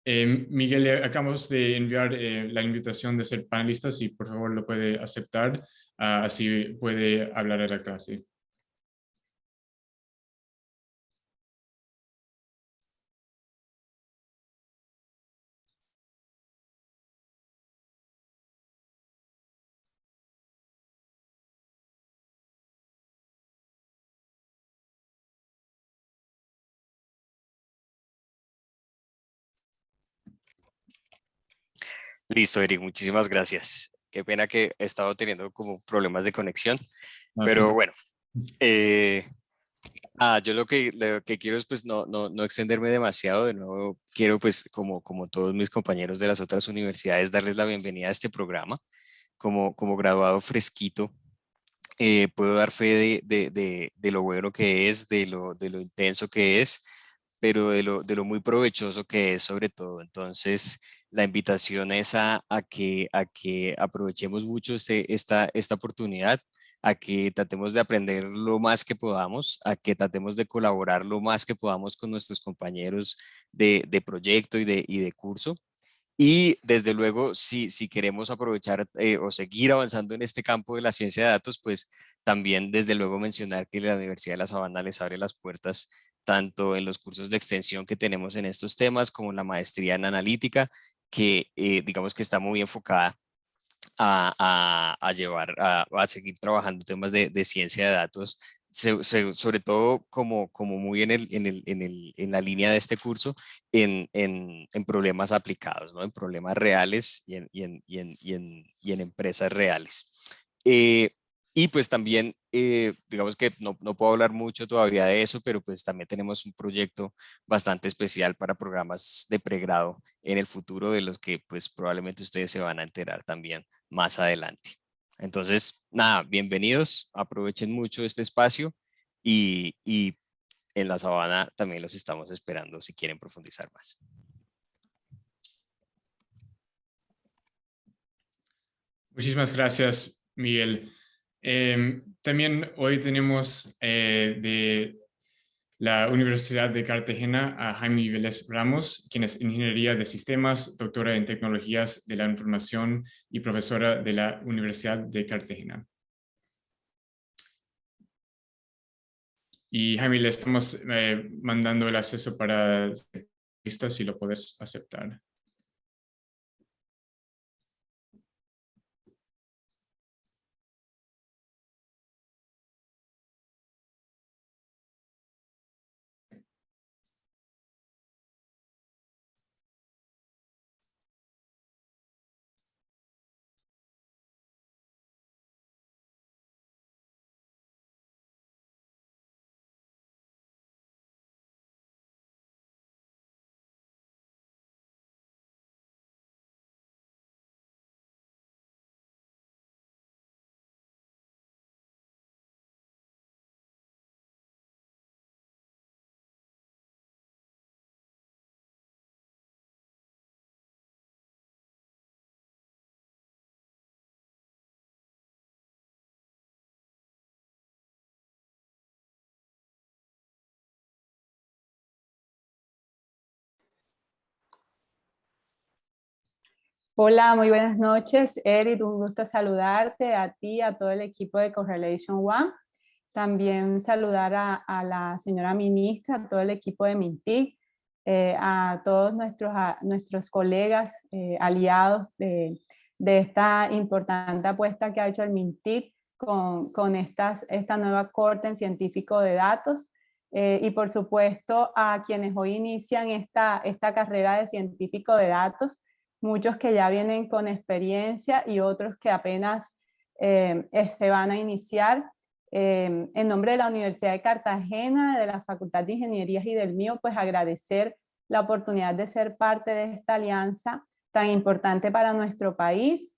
Speaker 2: Miguel, le acabamos de enviar la invitación de ser panelista, si por favor lo puede aceptar, así puede hablar a la clase.
Speaker 11: Listo, Eric, muchísimas gracias. Qué pena que he estado teniendo como problemas de conexión,
Speaker 2: No,
Speaker 11: pero bueno, Yo lo que quiero es pues no extenderme demasiado. De nuevo, quiero pues como todos mis compañeros de las otras universidades darles la bienvenida a este programa. Como graduado fresquito, puedo dar fe de lo bueno que es, de lo intenso que es, pero de lo muy provechoso que es sobre todo. Entonces, la invitación es a que aprovechemos mucho esta oportunidad, a que tratemos de aprender lo más que podamos, a que tratemos de colaborar lo más que podamos con nuestros compañeros de proyecto y de curso. Y desde luego, si queremos aprovechar o seguir avanzando en este campo de la ciencia de datos, pues también desde luego mencionar que la Universidad de La Sabana les abre las puertas tanto en los cursos de extensión que tenemos en estos temas como en la maestría en analítica, que digamos que está muy enfocada a llevar, a seguir trabajando temas de ciencia de datos, sobre todo como muy en la línea de este curso, en problemas aplicados, ¿no? En problemas reales y en empresas reales. Eh, y pues también, digamos que no puedo hablar mucho todavía de eso, pero pues también tenemos un proyecto bastante especial para programas de pregrado en el futuro, de los que pues probablemente ustedes se van a enterar también más adelante. Entonces, nada, bienvenidos, aprovechen mucho este espacio y en la Sabana también los estamos esperando si quieren profundizar más.
Speaker 2: Muchísimas gracias, Miguel. También hoy tenemos de la Universidad de Cartagena a Jaime Vélez Ramos, quien es Ingeniería de Sistemas, doctora en Tecnologías de la Información y profesora de la Universidad de Cartagena. Y Jaime, le estamos mandando el acceso para esta, si lo puedes aceptar.
Speaker 12: Hola, muy buenas noches, Eric. Un gusto saludarte a ti, a todo el equipo de Correlation One. También saludar a la señora ministra, a todo el equipo de MINTIC, a todos nuestros colegas aliados de esta importante apuesta que ha hecho el MINTIC con esta nueva corte en científico de datos. Y por supuesto a quienes hoy inician esta carrera de científico de datos, muchos que ya vienen con experiencia y otros que apenas se van a iniciar. En nombre de la Universidad de Cartagena, de la Facultad de Ingenierías y del mío, pues agradecer la oportunidad de ser parte de esta alianza tan importante para nuestro país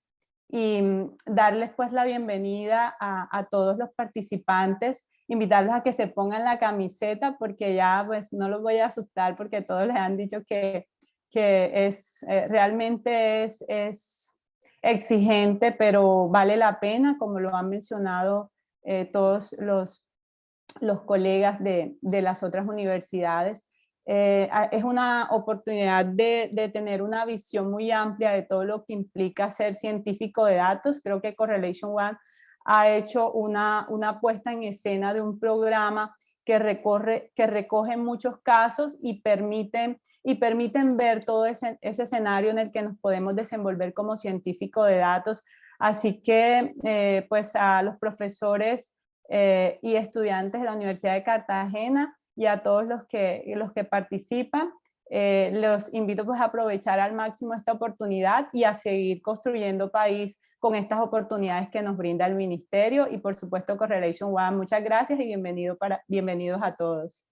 Speaker 12: y darles pues la bienvenida a todos los participantes, invitarlos a que se pongan la camiseta porque ya pues no los voy a asustar porque todos les han dicho que realmente es exigente, pero vale la pena, como lo han mencionado todos los colegas de las otras universidades. Es una oportunidad de tener una visión muy amplia de todo lo que implica ser científico de datos. Creo que Correlation One ha hecho una puesta en escena de un programa que recoge muchos casos y permiten ver todo ese escenario en el que nos podemos desenvolver como científico de datos. Así que pues a los profesores y estudiantes de la Universidad de Cartagena y a todos los que participan, Los invito pues a aprovechar al máximo esta oportunidad y a seguir construyendo país con estas oportunidades que nos brinda el ministerio y por supuesto Correlation One. Muchas gracias y bienvenidos a todos.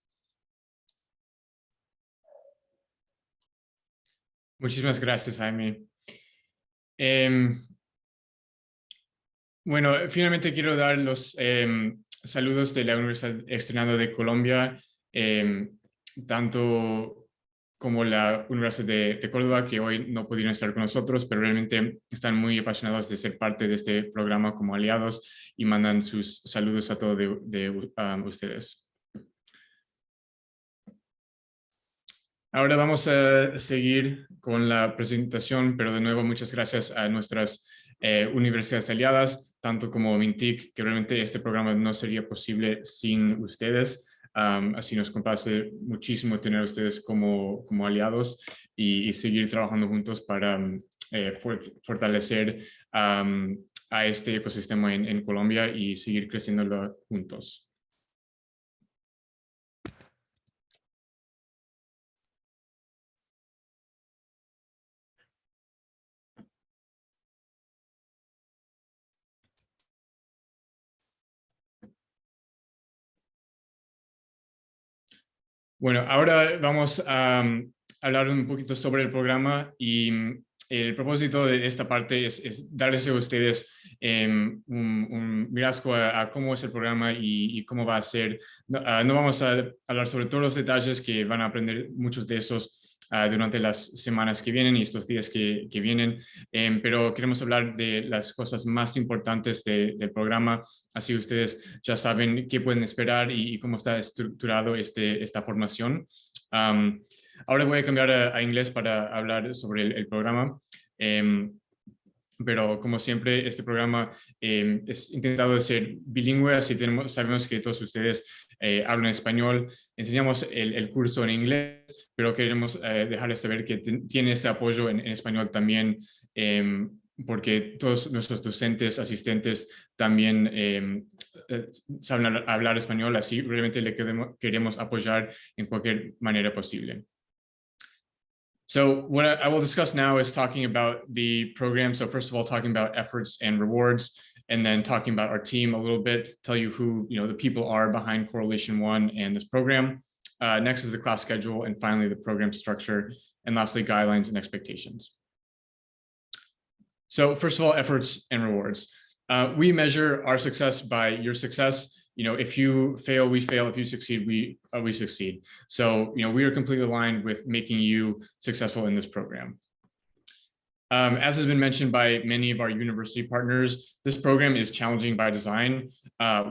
Speaker 2: Muchísimas gracias, Jaime. Bueno, finalmente quiero dar los saludos de la Universidad Externado de Colombia, tanto como la Universidad de Córdoba, que hoy no pudieron estar con nosotros, pero realmente están muy apasionados de ser parte de este programa como aliados y mandan sus saludos a todos ustedes. Ahora vamos a seguir con la presentación, pero de nuevo muchas gracias a nuestras universidades aliadas, tanto como MINTIC, que realmente este programa no sería posible sin ustedes. Así nos complace muchísimo tener a ustedes como aliados y seguir trabajando juntos para fortalecer a este ecosistema en Colombia y seguir creciéndolo juntos. Bueno, ahora vamos a hablar un poquito sobre el programa y el propósito de esta parte es darles a ustedes un mirasco a cómo es el programa y cómo va a ser. No vamos a hablar sobre todos los detalles, que van a aprender muchos de esos durante las semanas que vienen y estos días que vienen, pero queremos hablar de las cosas más importantes del programa, así ustedes ya saben qué pueden esperar y cómo está estructurado esta formación. Ahora voy a cambiar a inglés para hablar sobre el programa. Pero como siempre, este programa es intentado ser bilingüe, así sabemos que todos ustedes hablan español. Enseñamos el curso en inglés, pero queremos dejarles saber que tiene ese apoyo en español también, porque todos nuestros docentes, asistentes también saben hablar español, así realmente le queremos apoyar en cualquier manera posible. So what I will discuss now is talking about the program. So first of all, talking about efforts and rewards, and then talking about our team a little bit, tell you who the people are behind Correlation One and this program. Next is the class schedule, and finally the program structure, and lastly guidelines and expectations. So first of all, efforts and rewards. We measure our success by your success. If you fail, we fail. If you succeed, we succeed. So, we are completely aligned with making you successful in this program. As has been mentioned by many of our university partners, this program is challenging by design.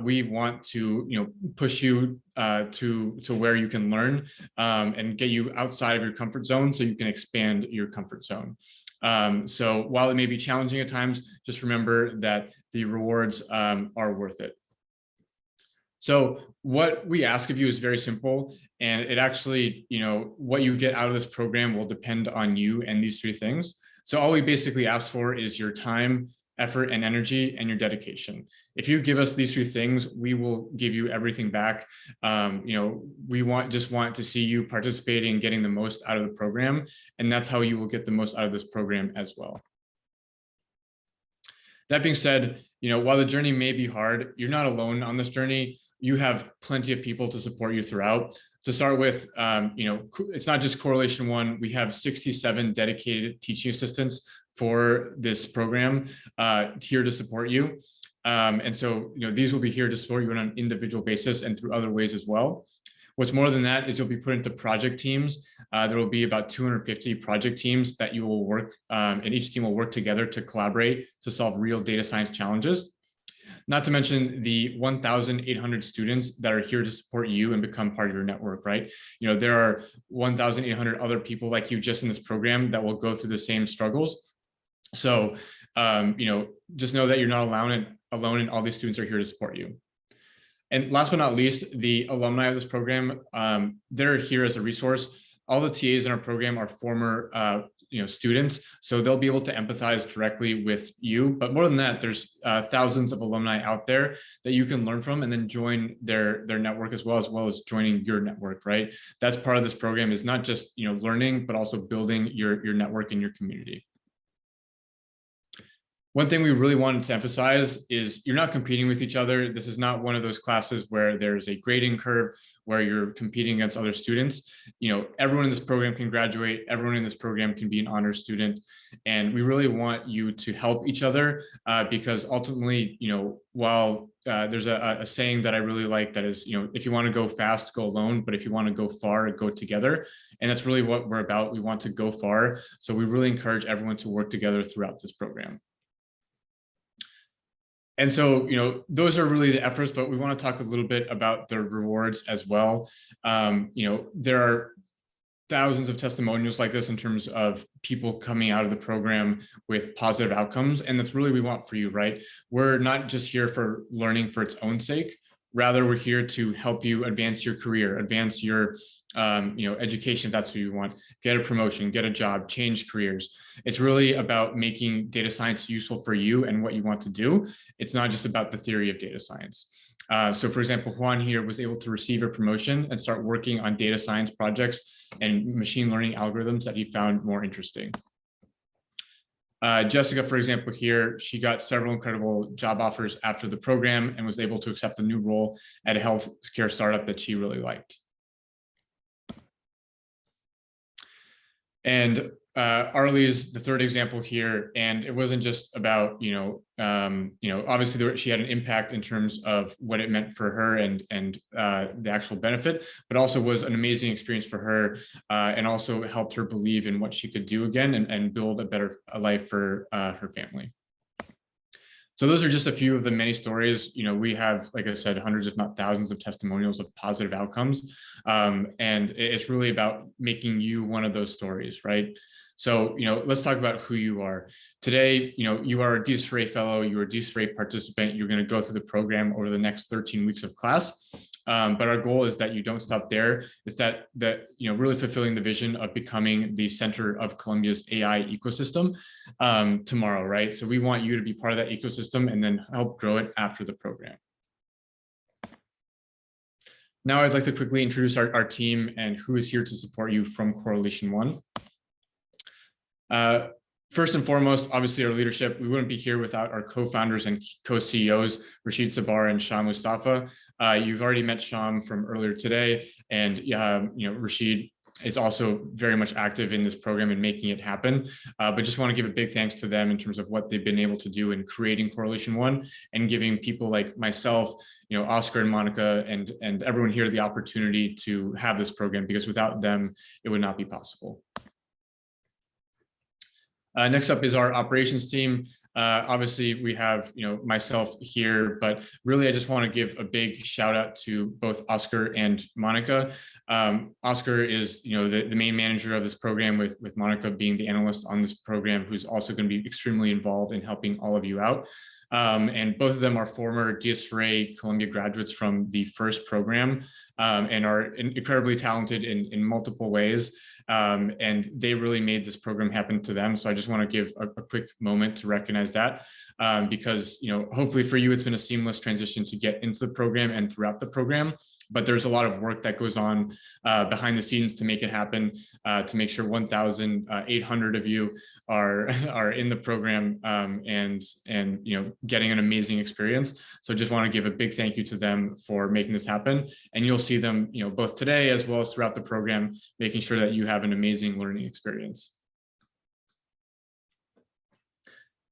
Speaker 2: We want to, push you to where you can learn and get you outside of your comfort zone so you can expand your comfort zone. So while it may be challenging at times, just remember that the rewards are worth it. So what we ask of you is very simple, and it actually, what you get out of this program will depend on you and these three things. So all we basically ask for is your time, effort, and energy, and your dedication. If you give us these three things, we will give you everything back. We just want to see you participating and getting the most out of the program, and that's how you will get the most out of this program as well. That being said, while the journey may be hard, you're not alone on this journey. You have plenty of people to support you throughout. To start with, it's not just Correlation One. We have 67 dedicated teaching assistants for this program here to support you. And so, these will be here to support you on an individual basis and through other ways as well. What's more than that is you'll be put into project teams. There will be about 250 project teams that you will work, and each team will work together to collaborate to solve real data science challenges. Not to mention the 1,800 students that are here to support you and become part of your network, right? There are 1,800 other people like you just in this program that will go through the same struggles. So, just know that you're not alone and all these students are here to support you. And last but not least, the alumni of this program, they're here as a resource. All the TAs in our program are former students, so they'll be able to empathize directly with you. But more than that, there's thousands of alumni out there that you can learn from and then join their network as well as joining your network, right? That's part of this program, is not just learning, but also building your network in your community. One thing we really wanted to emphasize is you're not competing with each other. This is not one of those classes where there's a grading curve where you're competing against other students. Everyone in this program can graduate. Everyone in this program can be an honors student. And we really want you to help each other because ultimately, while there's a saying that I really like that is, if you want to go fast, go alone, but if you want to go far, go together. And that's really what we're about. We want to go far. So we really encourage everyone to work together throughout this program. And so, those are really the efforts, but we want to talk a little bit about the rewards as well. There are thousands of testimonials like this in terms of people coming out of the program with positive outcomes. And that's really what we want for you, right? We're not just here for learning for its own sake. Rather, we're here to help you advance your career, advance your education, if that's what you want, get a promotion, get a job, change careers. It's really about making data science useful for you and what you want to do. It's not just about the theory of data science. So for example, Juan here was able to receive a promotion and start working on data science projects and machine learning algorithms that he found more interesting. Jessica, for example, here, she got several incredible job offers after the program and was able to accept a new role at a healthcare startup that she really liked. And Arlie is the third example here, and it wasn't just about obviously she had an impact in terms of what it meant for her and the actual benefit, but also was an amazing experience for her and also helped her believe in what she could do again and build a better life for her family. So those are just a few of the many stories. We have, like I said, hundreds, if not thousands of testimonials of positive outcomes. And it's really about making you one of those stories, right? So, let's talk about who you are. Today, you are a DS4A fellow, you're a DS4A participant, you're going to go through the program over the next 13 weeks of class. But our goal is that you don't stop there. It's that really fulfilling the vision of becoming the center of Colombia's AI ecosystem tomorrow, right? So we want you to be part of that ecosystem and then help grow it after the program. Now I'd like to quickly introduce our team and who is here to support you from Correlation One. First and foremost, obviously our leadership. We wouldn't be here without our co-founders and co-CEOs, Rashid Sabar and Sham Mustafa. You've already met Sham from earlier today, and Rashid is also very much active in this program and making it happen. But just want to give a big thanks to them in terms of what they've been able to do in creating Correlation One and giving people like myself, Oscar and Monica and everyone here the opportunity to have this program, because without them, it would not be possible. Next up is our operations team. Obviously, we have myself here, but really I just want to give a big shout out to both Oscar and Monica. Oscar is the main manager of this program, with Monica being the analyst on this program, who's also going to be extremely involved in helping all of you out. And both of them are former DS4A Colombia graduates from the first program and are incredibly talented in multiple ways. And they really made this program happen to them. So I just want to give a quick moment to recognize that because, hopefully for you, it's been a seamless transition to get into the program and throughout the program. But there's a lot of work that goes on behind the scenes to make it happen, to make sure 1,800 of you are in the program and getting an amazing experience. So just want to give a big thank you to them for making this happen. And you'll see them, both today as well as throughout the program, making sure that you have an amazing learning experience.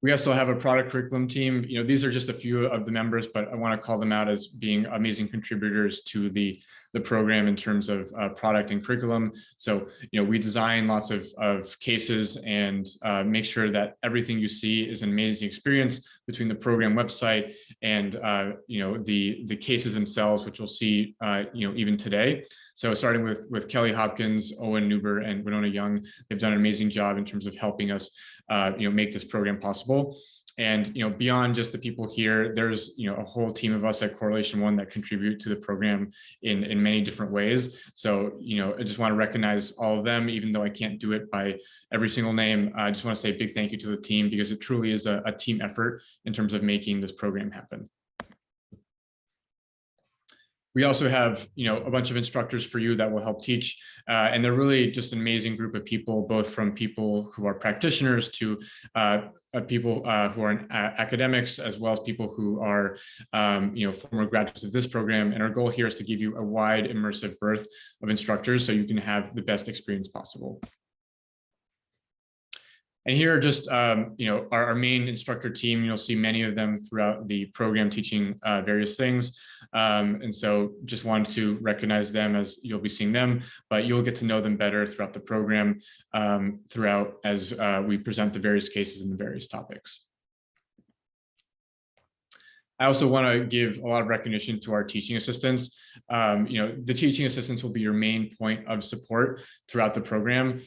Speaker 2: We also have a product curriculum team. These are just a few of the members, but I want to call them out as being amazing contributors to the program in terms of product and curriculum. So, we design lots of cases and make sure that everything you see is an amazing experience between the program website and, the cases themselves, which you'll see, even today. So starting with Kelly Hopkins, Owen Newber, and Winona Young, they've done an amazing job in terms of helping us, make this program possible. And beyond just the people here, there's a whole team of us at Correlation One that contribute to the program in many different ways. So I just want to recognize all of them, even though I can't do it by every single name. I just want to say a big thank you to the team, because it truly is a team effort in terms of making this program happen. We also have, a bunch of instructors for you that will help teach, and they're really just an amazing group of people, both from people who are practitioners to people who are academics, as well as people who are, former graduates of this program. And our goal here is to give you a wide, immersive berth of instructors so you can have the best experience possible. And here are just, our main instructor team. You'll see many of them throughout the program teaching various things. And so just wanted to recognize them as you'll be seeing them, but you'll get to know them better throughout the program throughout as we present the various cases and the various topics. I also want to give a lot of recognition to our teaching assistants. The teaching assistants will be your main point of support throughout the program.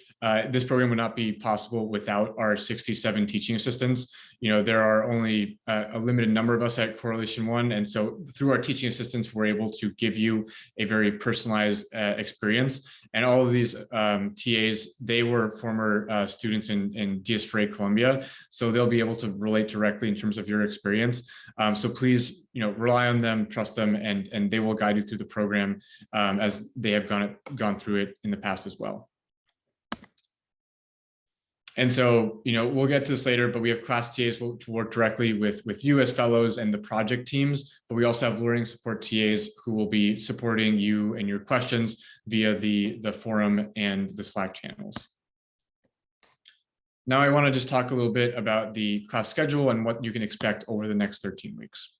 Speaker 2: This program would not be possible without our 67 teaching assistants. There are only a limited number of us at Correlation One. And so through our teaching assistants, we're able to give you a very personalized experience. And all of these TAs, they were former students in DS4A Colombia. So they'll be able to relate directly in terms of your experience. So please, rely on them, trust them, and they will guide you through the program as they have gone through it in the past as well. And so, we'll get to this later, but we have class TAs to work directly with you as fellows and the project teams, but we also have learning support TAs who will be supporting you and your questions via the forum and the Slack channels. Now I want to just talk a little bit about the class schedule and what you can expect over the next 13 weeks.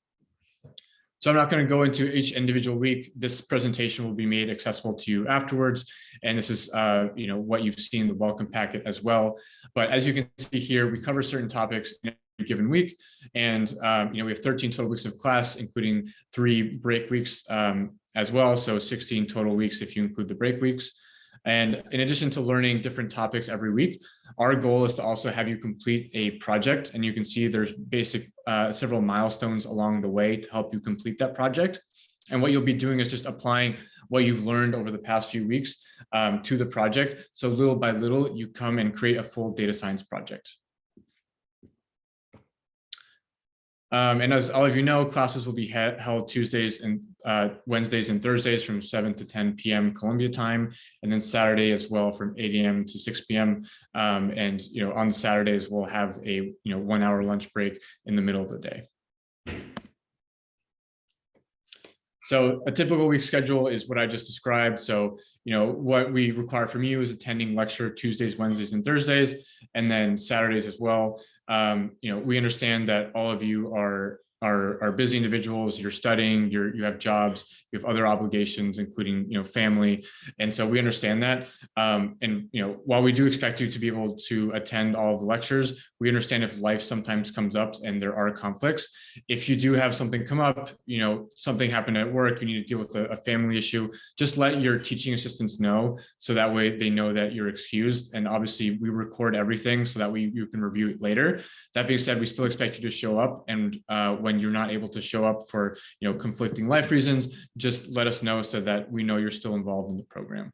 Speaker 2: So I'm not going to go into each individual week. This presentation will be made accessible to you afterwards. And this is what you've seen in the welcome packet as well. But as you can see here, we cover certain topics in a given week. And we have 13 total weeks of class, including 3 break weeks as well. So 16 total weeks if you include the break weeks. And in addition to learning different topics every week, our goal is to also have you complete a project. And you can see there's several milestones along the way to help you complete that project. And what you'll be doing is just applying what you've learned over the past few weeks to the project. So little by little, you come and create a full data science project. And as all of you know, classes will be held Tuesdays and Wednesdays and Thursdays from 7 to 10 p.m. Colombia time, and then Saturday as well from 8 a.m. to 6 p.m. And on the Saturdays we'll have a 1-hour lunch break in the middle of the day. So a typical week schedule is what I just described. So, what we require from you is attending lecture Tuesdays, Wednesdays, and Thursdays, and then Saturdays as well. We understand that all of you are busy individuals. You're studying, you have jobs, you have other obligations, including family, and so we understand that. And while we do expect you to be able to attend all of the lectures, we understand if life sometimes comes up and there are conflicts. If you do have something come up, something happened at work, you need to deal with a family issue, just let your teaching assistants know, so that way they know that you're excused. And obviously we record everything so that you can review it later. That being said, we still expect you to show up, and when you're not able to show up for conflicting life reasons, just let us know so that we know you're still involved in the program.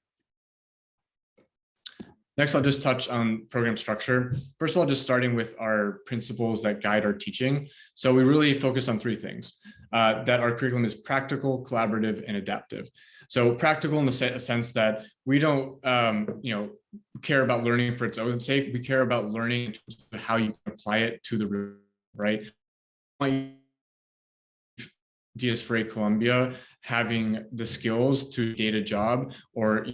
Speaker 2: Next, I'll just touch on program structure. First of all, just starting with our principles that guide our teaching. So we really focus on 3 things, that our curriculum is practical, collaborative, and adaptive. So practical in the sense that we don't care about learning for its own sake. We care about learning in terms of how you can apply it to the real, right? DS4A Colombia having the skills to data job or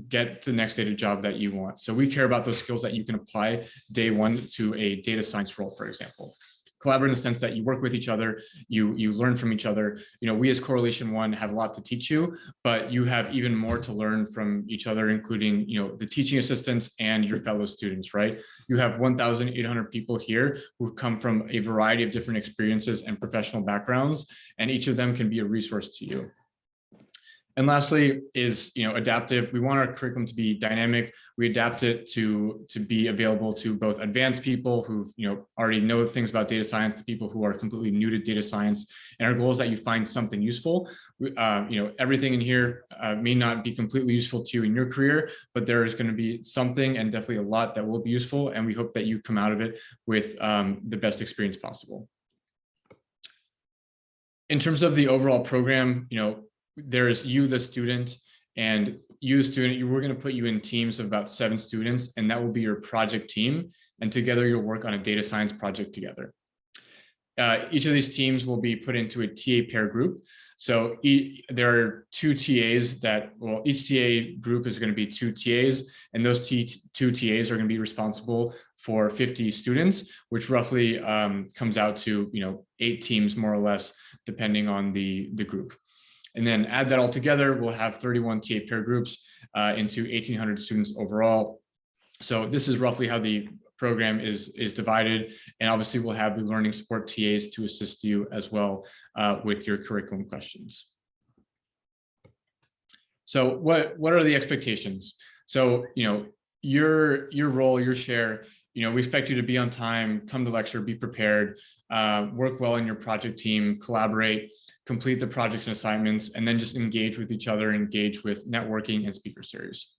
Speaker 2: get the next data job that you want. So we care about those skills that you can apply day one to a data science role, for example. Collaborate in the sense that you work with each other, you learn from each other. We as Correlation One have a lot to teach you, but you have even more to learn from each other, including the teaching assistants and your fellow students, right? You have 1,800 people here who come from a variety of different experiences and professional backgrounds, and each of them can be a resource to you. And lastly is, adaptive. We want our curriculum to be dynamic. We adapt it to be available to both advanced people who already know things about data science, to people who are completely new to data science. And our goal is that you find something useful. Everything in here may not be completely useful to you in your career, but there is going to be something, and definitely a lot, that will be useful. And we hope that you come out of it with the best experience possible. In terms of the overall program, there's you, the student, and you, the student, we're going to put you in teams of about 7 students, and that will be your project team. And together you'll work on a data science project together. Each of these teams will be put into a TA pair group. So there are 2 TAs each TA group is going to be 2 TAs, and those 2 TAs are going to be responsible for 50 students, which roughly comes out to 8 teams more or less, depending on the group. And then add that all together, we'll have 31 TA pair groups into 1,800 students overall. So this is roughly how the program is divided. And obviously we'll have the learning support TAs to assist you as well with your curriculum questions. So what are the expectations? So, your role, your share, we expect you to be on time, come to lecture, be prepared, work well in your project team, collaborate, complete the projects and assignments, and then just engage with each other, engage with networking and speaker series.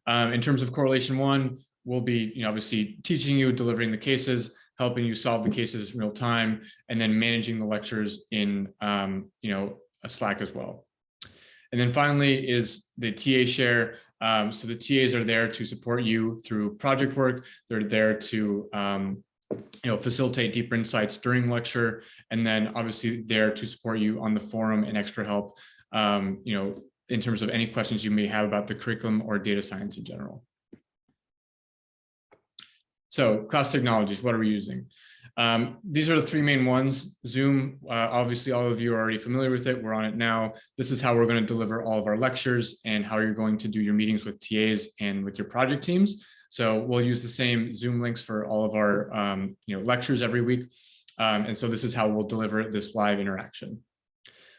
Speaker 2: In terms of Correlation 1, we'll be obviously teaching you, delivering the cases, helping you solve the cases in real time, and then managing the lectures in a Slack as well. And then finally is the TA share. So the TAs are there to support you through project work. They're there to facilitate deeper insights during lecture, and then obviously there to support you on the forum and extra help, in terms of any questions you may have about the curriculum or data science in general. So class technologies, what are we using? These are the 3 main ones. Zoom, obviously all of you are already familiar with it. We're on it now. This is how we're going to deliver all of our lectures and how you're going to do your meetings with TAs and with your project teams. So we'll use the same Zoom links for all of our lectures every week. And so this is how we'll deliver this live interaction.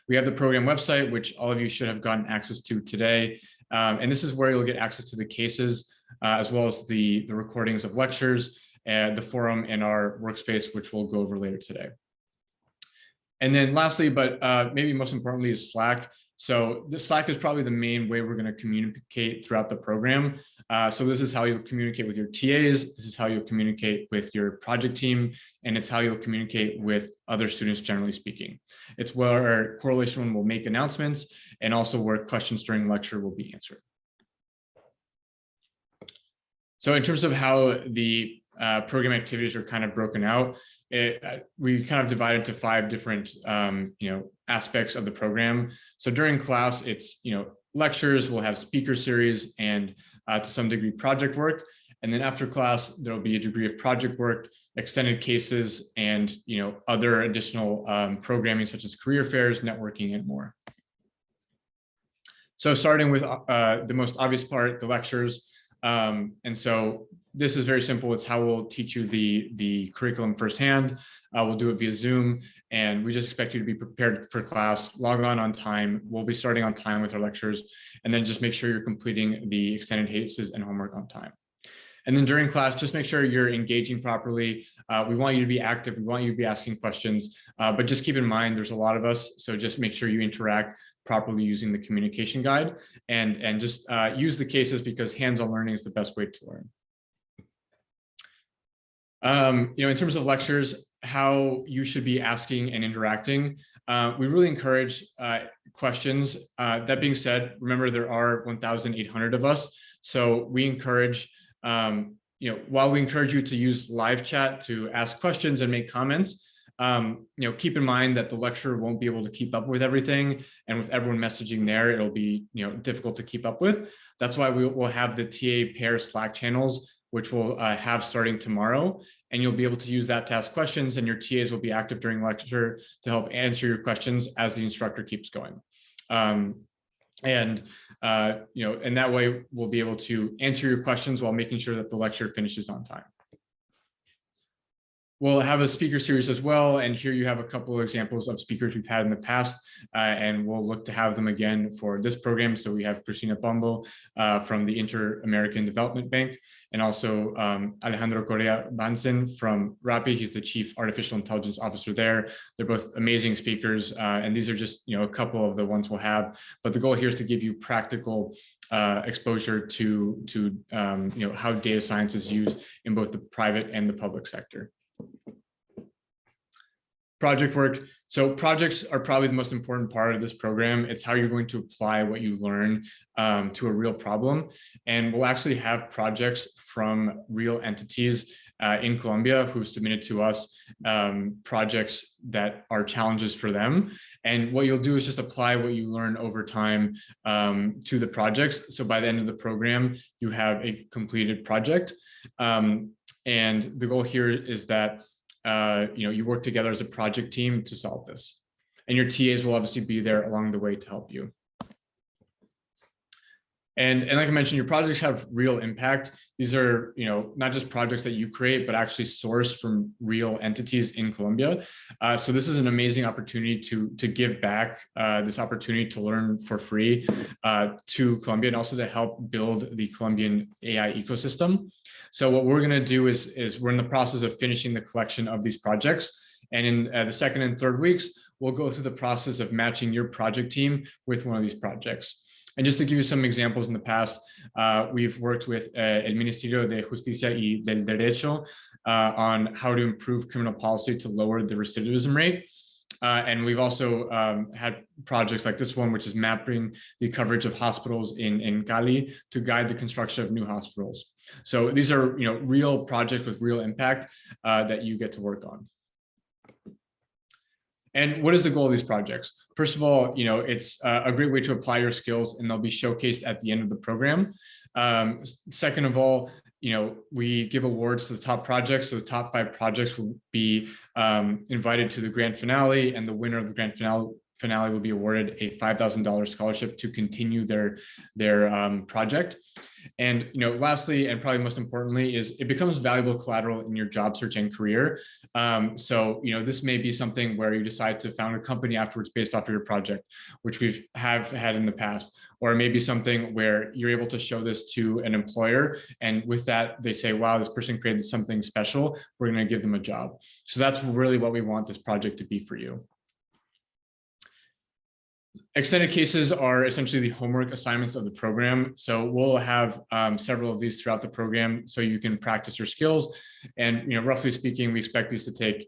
Speaker 2: We have the program website, which all of you should have gotten access to today. And this is where you'll get access to the cases, as well as the recordings of lectures, and the forum, and our workspace, which we'll go over later today. And then lastly, but maybe most importantly, is Slack. So the Slack is probably the main way we're going to communicate throughout the program. So this is how you'll communicate with your TAs. This is how you'll communicate with your project team, and it's how you'll communicate with other students, generally speaking. It's where Correlation 1 will make announcements, and also where questions during lecture will be answered. So in terms of how the program activities are kind of broken out, we kind of divide into 5 different aspects of the program. So during class, it's lectures, we'll have speaker series, and to some degree project work. And then after class, there'll be a degree of project work, extended cases, and other additional programming such as career fairs, networking, and more. So starting with the most obvious part, the lectures. And so this is very simple. It's how we'll teach you the curriculum firsthand. We'll do it via Zoom, and we just expect you to be prepared for class, log on time. We'll be starting on time with our lectures, and then just make sure you're completing the extended cases and homework on time. And then during class, just make sure you're engaging properly. We want you to be active. We want you to be asking questions, but just keep in mind, there's a lot of us. So just make sure you interact properly using the communication guide, and just use the cases, because hands-on learning is the best way to learn. In terms of lectures, how you should be asking and interacting, we really encourage questions. That being said, remember there are 1,800 of us. So we encourage, while we encourage you to use live chat to ask questions and make comments, keep in mind that the lecturer won't be able to keep up with everything, and with everyone messaging there, it'll be difficult to keep up with. That's why we will have the TA pair Slack channels, which we'll have starting tomorrow, and you'll be able to use that to ask questions, and your TAs will be active during lecture to help answer your questions as the instructor keeps going. And that way we'll be able to answer your questions while making sure that the lecture finishes on time. We'll have a speaker series as well, and here you have a couple of examples of speakers we've had in the past, and we'll look to have them again for this program. So we have Cristina Pombo from the Inter-American Development Bank, and also Alejandro Correa Bansen from Rappi. He's the Chief Artificial Intelligence Officer there. They're both amazing speakers, and these are just a couple of the ones we'll have. But the goal here is to give you practical exposure to how data science is used in both the private and the public sector. Project work. So projects are probably the most important part of this program. It's how you're going to apply what you learn to a real problem. And we'll actually have projects from real entities in Colombia who've submitted to us projects that are challenges for them. And what you'll do is just apply what you learn over time to the projects. So by the end of the program, you have a completed project. And the goal here is that you work together as a project team to solve this. And your TAs will obviously be there along the way to help you. And like I mentioned, your projects have real impact. These are, not just projects that you create, but actually sourced from real entities in Colombia. So this is an amazing opportunity to give back, this opportunity to learn for free to Colombia, and also to help build the Colombian AI ecosystem. So what we're going to do is we're in the process of finishing the collection of these projects. And in the second and third weeks, we'll go through the process of matching your project team with one of these projects. And just to give you some examples in the past, we've worked with El Ministerio de Justicia y del Derecho on how to improve criminal policy to lower the recidivism rate. And we've also had projects like this one, which is mapping the coverage of hospitals in Cali to guide the construction of new hospitals. So these are real projects with real impact that you get to work on. And what is the goal of these projects? First of all, it's a great way to apply your skills, and they'll be showcased at the end of the program. Second of all, we give awards to the top projects. So the top 5 projects will be invited to the grand finale, and the winner of the grand finale will be awarded a $5,000 scholarship to continue their project. And lastly, and probably most importantly, is it becomes valuable collateral in your job search and career. So this may be something where you decide to found a company afterwards based off of your project, which we have had in the past, or it may be something where you're able to show this to an employer, and with that they say, wow, this person created something special, we're going to give them a job. So that's really what we want this project to be for you. Extended cases are essentially the homework assignments of the program. So we'll have several of these throughout the program so you can practice your skills. And roughly speaking, we expect these to take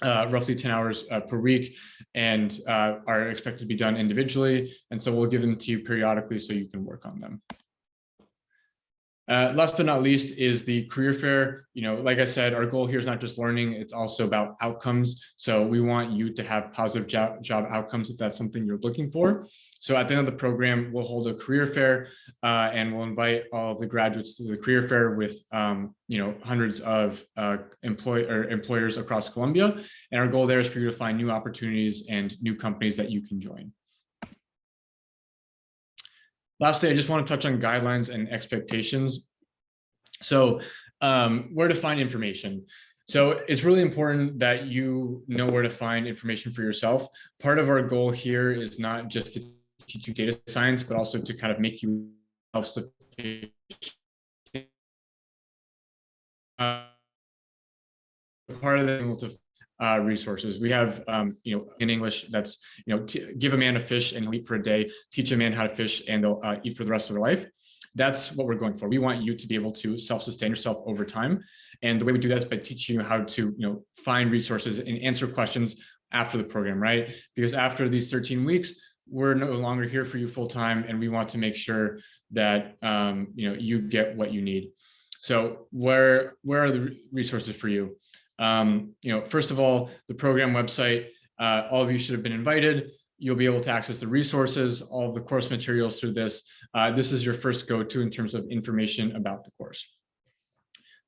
Speaker 2: roughly 10 hours per week, and are expected to be done individually. And so we'll give them to you periodically so you can work on them. Last but not least is the career fair. Like I said, our goal here is not just learning, it's also about outcomes. So we want you to have positive job outcomes if that's something you're looking for. So at the end of the program, we'll hold a career fair and we'll invite all the graduates to the career fair with hundreds of employers across Colombia. And our goal there is for you to find new opportunities and new companies that you can join. Lastly, I just want to touch on guidelines and expectations. So where to find information. So it's really important that you know where to find information for yourself. Part of our goal here is not just to teach you data science, but also to kind of make you self-sufficient. Part of the resources we have, in English, that's, give a man a fish and he'll eat for a day, teach a man how to fish and they'll eat for the rest of their life. That's what we're going for. We want you to be able to self-sustain yourself over time. And the way we do that is by teaching you how to, find resources and answer questions after the program, right? Because after these 13 weeks, we're no longer here for you full time. And we want to make sure that, you get what you need. So where are the resources for you? First of all, the program website, all of you should have been invited. You'll be able to access the resources, all of the course materials through this. This is your first go-to in terms of information about the course.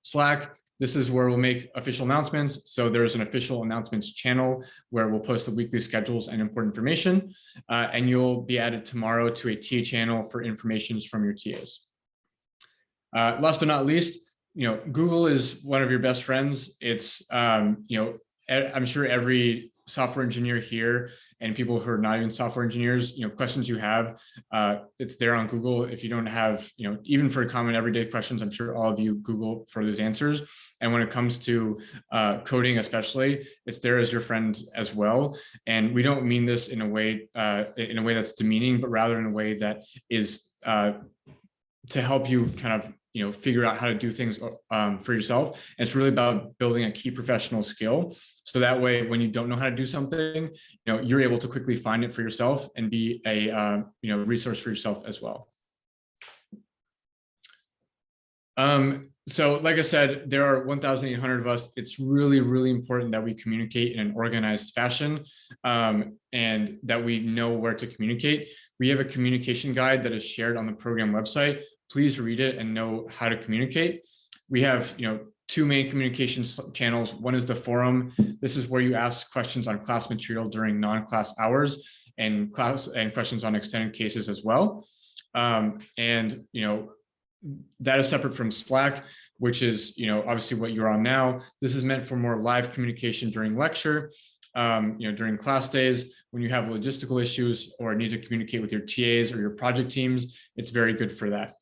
Speaker 2: Slack, this is where we'll make official announcements. So there's an official announcements channel where we'll post the weekly schedules and important information. And you'll be added tomorrow to a TA channel for information from your TAs. Last but not least, Google is one of your best friends. It's, I'm sure every software engineer here and people who are not even software engineers, questions you have, it's there on Google. If you don't have, even for common everyday questions, I'm sure all of you Google for those answers. And when it comes to coding, especially, it's there as your friend as well. And we don't mean this in a way that's demeaning, but rather in a way that is to help you kind of figure out how to do things for yourself. And it's really about building a key professional skill. So that way, when you don't know how to do something, you're able to quickly find it for yourself and be a resource for yourself as well. So like I said, there are 1,800 of us. It's really, really important that we communicate in an organized fashion and that we know where to communicate. We have a communication guide that is shared on the program website. Please read it and know how to communicate. We have, two main communication channels. One is the forum. This is where you ask questions on class material during non-class hours and questions on extended cases as well. That is separate from Slack, which is, obviously what you're on now. This is meant for more live communication during lecture, during class days, when you have logistical issues or need to communicate with your TAs or your project teams. It's very good for that.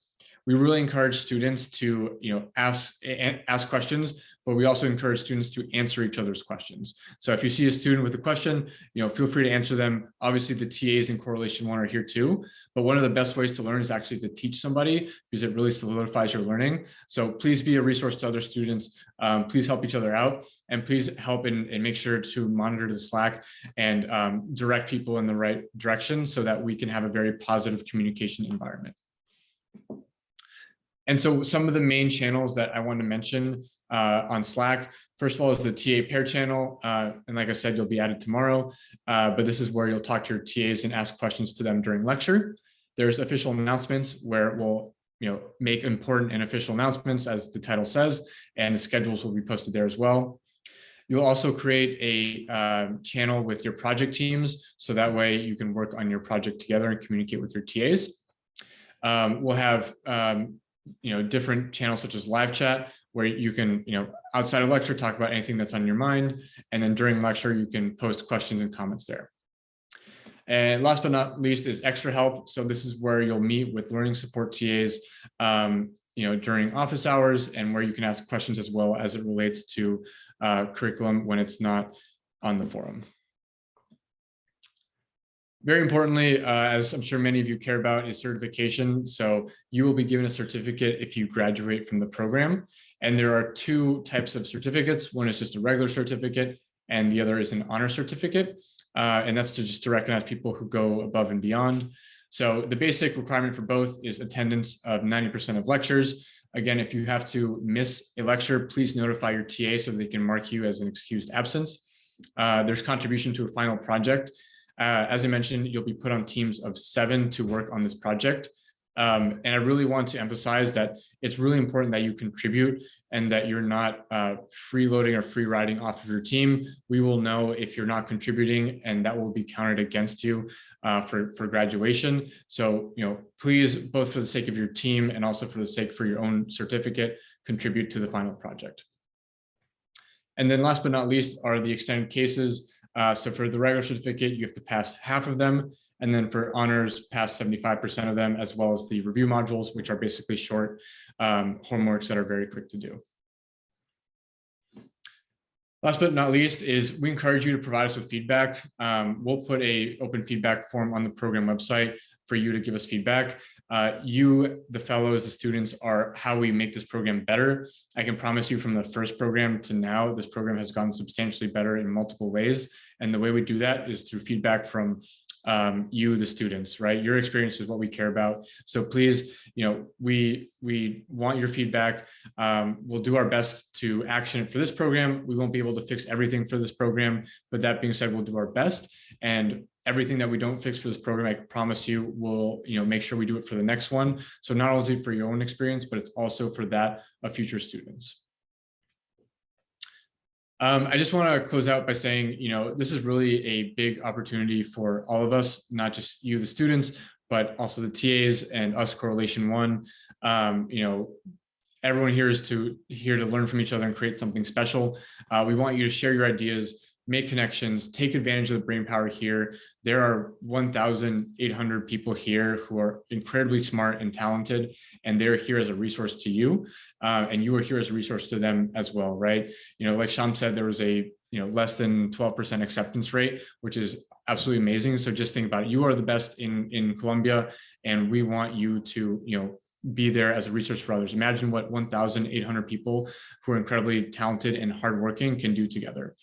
Speaker 2: We really encourage students to, ask questions, but we also encourage students to answer each other's questions. So if you see a student with a question, feel free to answer them. Obviously, the TAs in Correlation 1 are here too, but one of the best ways to learn is actually to teach somebody because it really solidifies your learning. So please be a resource to other students. Please help each other out, and please help and make sure to monitor the Slack and direct people in the right direction so that we can have a very positive communication environment. And so some of the main channels that I want to mention on Slack, first of all, is the TA pair channel. And like I said, you'll be added tomorrow, but this is where you'll talk to your TAs and ask questions to them during lecture. There's official announcements where we'll make important and official announcements, as the title says, and the schedules will be posted there as well. You'll also create a channel with your project teams, so that way you can work on your project together and communicate with your TAs. We'll have different channels such as live chat, where you can, outside of lecture, talk about anything that's on your mind. And then during lecture, you can post questions and comments there. And last but not least is extra help. So this is where you'll meet with learning support TAs, during office hours, and where you can ask questions as well as it relates to curriculum when it's not on the forum. Very importantly, as I'm sure many of you care about, is certification. So you will be given a certificate if you graduate from the program. And there are two types of certificates. One is just a regular certificate, and the other is an honor certificate. And that's just to recognize people who go above and beyond. So the basic requirement for both is attendance of 90% of lectures. Again, if you have to miss a lecture, please notify your TA so they can mark you as an excused absence. There's contribution to a final project. As I mentioned, you'll be put on teams of 7 to work on this project. And I really want to emphasize that it's really important that you contribute and that you're not freeloading or free riding off of your team. We will know if you're not contributing, and that will be counted against you for graduation. So, please, both for the sake of your team and also for the sake for your own certificate, contribute to the final project. And then last but not least are the extended cases. So for the regular certificate, you have to pass half of them. And then for honors, pass 75% of them, as well as the review modules, which are basically short homeworks that are very quick to do. Last but not least is we encourage you to provide us with feedback. We'll put an open feedback form on the program website for you to give us feedback. You, the fellows, the students, are how we make this program better. I can promise you from the first program to now, this program has gotten substantially better in multiple ways. And the way we do that is through feedback from you, the students, right? Your experience is what we care about. So please, we want your feedback. We'll do our best to action it for this program. We won't be able to fix everything for this program, but that being said, we'll do our best. And everything that we don't fix for this program, I promise you, we'll make sure we do it for the next one. So not only for your own experience, but it's also for that of future students. I just want to close out by saying, this is really a big opportunity for all of us, not just you, the students, but also the TAs and us, Correlation 1. everyone here is here to learn from each other and create something special. We want you to share your ideas, make connections, take advantage of the brainpower here. There are 1,800 people here who are incredibly smart and talented, and they're here as a resource to you, and you are here as a resource to them as well, right? Like Sham said, there was a less than 12% acceptance rate, which is absolutely amazing. So just think about it. You are the best in Colombia, and we want you to be there as a resource for others. Imagine what 1,800 people who are incredibly talented and hardworking can do together.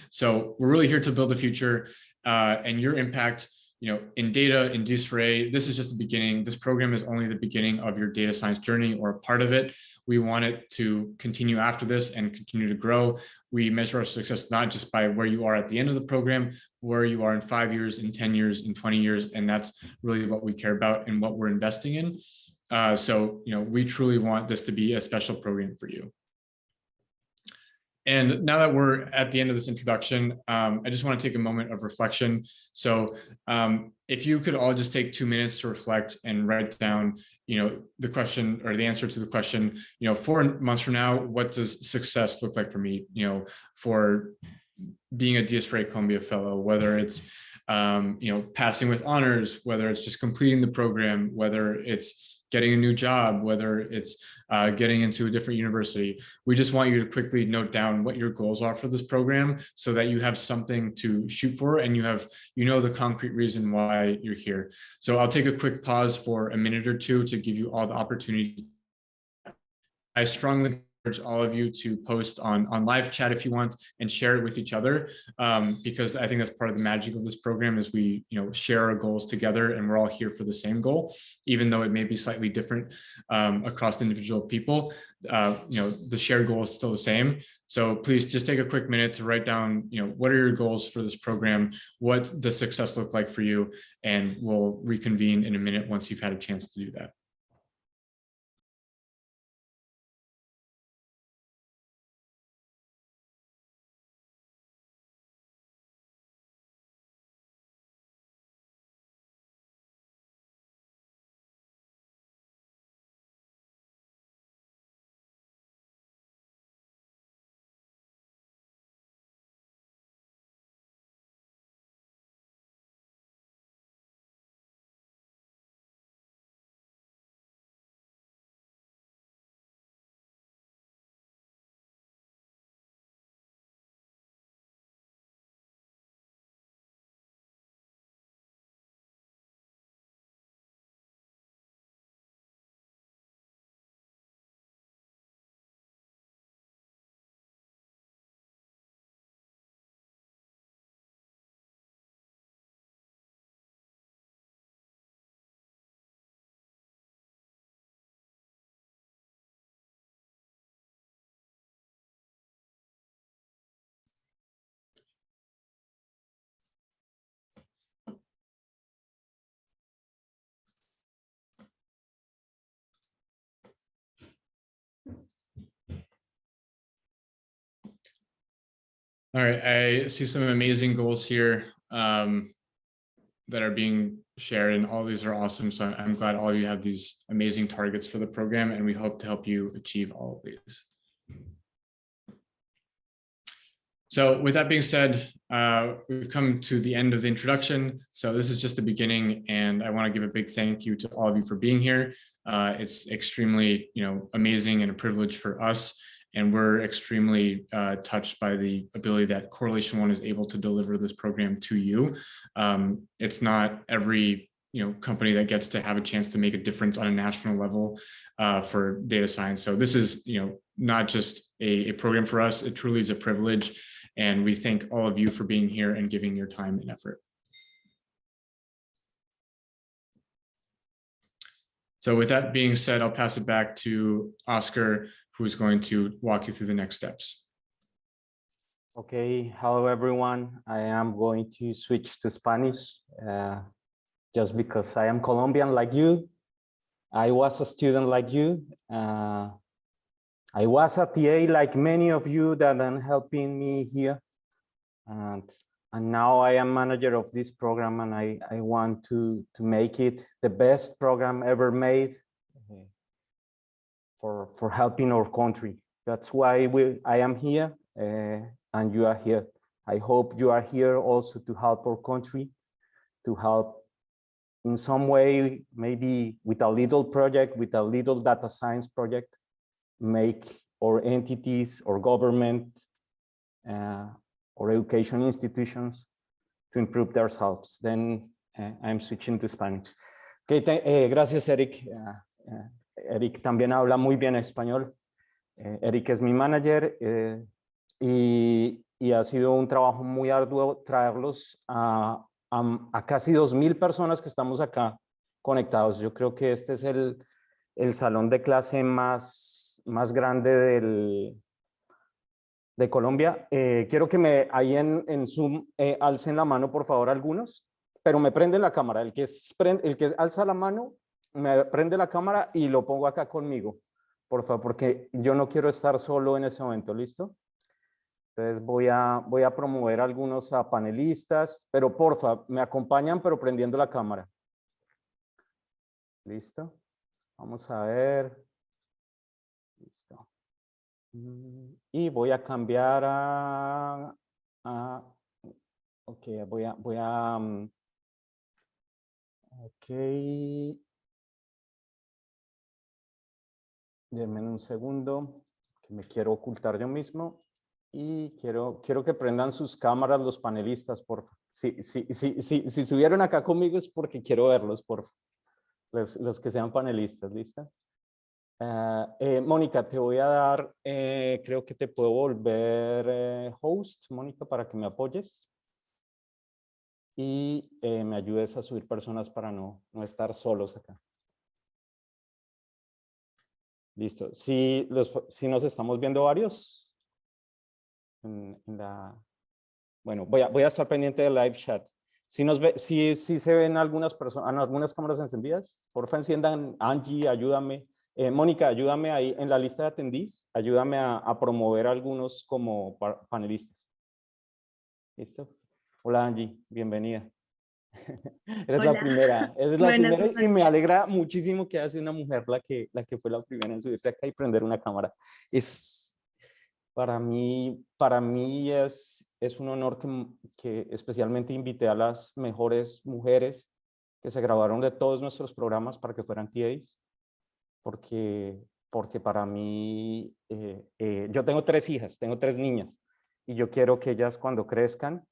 Speaker 2: So we're really here to build the future, and your impact, in data, in DS4A, this is just the beginning. This program is only the beginning of your data science journey, or a part of it. We want it to continue after this and continue to grow. We measure our success not just by where you are at the end of the program, where you are in 5 years, in 10 years, in 20 years, and that's really what we care about and what we're investing in. So we truly want this to be a special program for you. And now that we're at the end of this introduction, I just want to take a moment of reflection. So if you could all just take 2 minutes to reflect and write down, the question or the answer to the question, 4 months from now, what does success look like for me, for being a DS4A Colombia fellow, whether it's, passing with honors, whether it's just completing the program, whether it's getting a new job, whether it's getting into a different university. We just want you to quickly note down what your goals are for this program so that you have something to shoot for and you have, the concrete reason why you're here. So I'll take a quick pause for a minute or two to give you all the opportunity. I strongly encourage all of you to post on live chat if you want and share it with each other, because I think that's part of the magic of this program is we share our goals together and we're all here for the same goal, even though it may be slightly different across individual people. The shared goal is still the same. So please just take a quick minute to write down, what are your goals for this program? What does success look like for you? And we'll reconvene in a minute once you've had a chance to do that. All right, I see some amazing goals here that are being shared, and all these are awesome. So I'm glad all of you have these amazing targets for the program, and we hope to help you achieve all of these. So with that being said, we've come to the end of the introduction. So this is just the beginning, and I want to give a big thank you to all of you for being here. It's extremely, amazing and a privilege for us. And we're extremely touched by the ability that Correlation One is able to deliver this program to you. It's not every company that gets to have a chance to make a difference on a national level for data science. So this is not just a program for us. It truly is a privilege. And we thank all of you for being here and giving your time and effort. So with that being said, I'll pass it back to Oscar, who is going to walk you through the next steps.
Speaker 13: Okay, hello everyone. I am going to switch to Spanish just because I am Colombian like you. I was a student like you. I was a TA like many of you that are helping me here. And now I am manager of this program, and I want to make it the best program ever made. for helping our country. That's why I am here and you are here. I hope you are here also to help our country, to help in some way, maybe with a little project, with a little data science project, make our entities or government or education institutions to improve themselves. Then I'm switching to Spanish. Okay, gracias, Eric. Eric también habla muy bien español. Eric es mi manager y ha sido un trabajo muy arduo traerlos a casi 2.000 personas que estamos acá conectados. Yo creo que este es el salón de clase más grande de Colombia. Quiero que ahí en Zoom alcen la mano, por favor, algunos, pero me prenden la cámara. El que alza la mano, me prende la cámara y lo pongo acá conmigo, por favor, porque yo no quiero estar solo en ese momento, ¿listo? Entonces voy a promover a algunos panelistas, pero porfa, me acompañan, pero prendiendo la cámara. ¿Listo? Vamos a ver. Listo. Y voy a cambiar ok, ok. Denme un segundo, que me quiero ocultar yo mismo. Y quiero que prendan sus cámaras los panelistas, por favor. Si subieron acá conmigo es porque quiero verlos, por favor. Los que sean panelistas, ¿lista? Mónica, te voy a dar, creo que te puedo volver host, Mónica, para que me apoyes. Y me ayudes a subir personas para no estar solos acá. Listo. Si nos estamos viendo varios. Bueno, voy a estar pendiente del live chat. Si se ven algunas personas, algunas cámaras encendidas, por favor enciendan. Angie, ayúdame. Mónica, ayúdame ahí en la lista de attendees. Ayúdame a promover a algunos como panelistas. ¿Listo? Hola Angie, bienvenida. Eres la primera, y me alegra muchísimo que haya sido una mujer la que fue la primera en subirse acá y prender una cámara. Para mí es un honor que especialmente invité a las mejores mujeres que se graduaron de todos nuestros programas para que fueran TAs, porque para mí, yo tengo 3 hijas, tengo 3 niñas, y yo quiero que ellas cuando crezcan,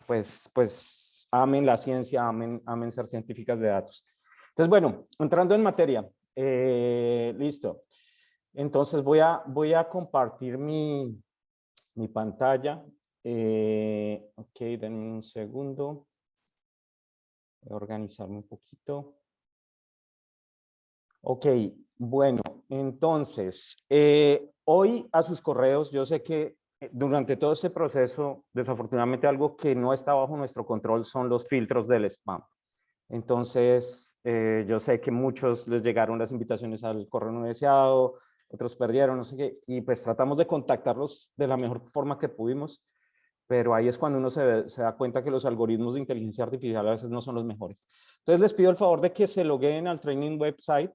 Speaker 13: pues amen la ciencia, amen ser científicas de datos. Entonces, bueno, entrando en materia, listo. Entonces voy a compartir mi pantalla. Ok, denme un segundo. Voy a organizarme un poquito. Ok, bueno, entonces, hoy a sus correos, yo sé que durante todo este proceso, desafortunadamente algo que no está bajo nuestro control son los filtros del spam. Entonces, yo sé que muchos les llegaron las invitaciones al correo no deseado, otros perdieron, no sé qué, y pues tratamos de contactarlos de la mejor forma que pudimos, pero ahí es cuando uno se da cuenta que los algoritmos de inteligencia artificial a veces no son los mejores. Entonces les pido el favor de que se logueen al training website.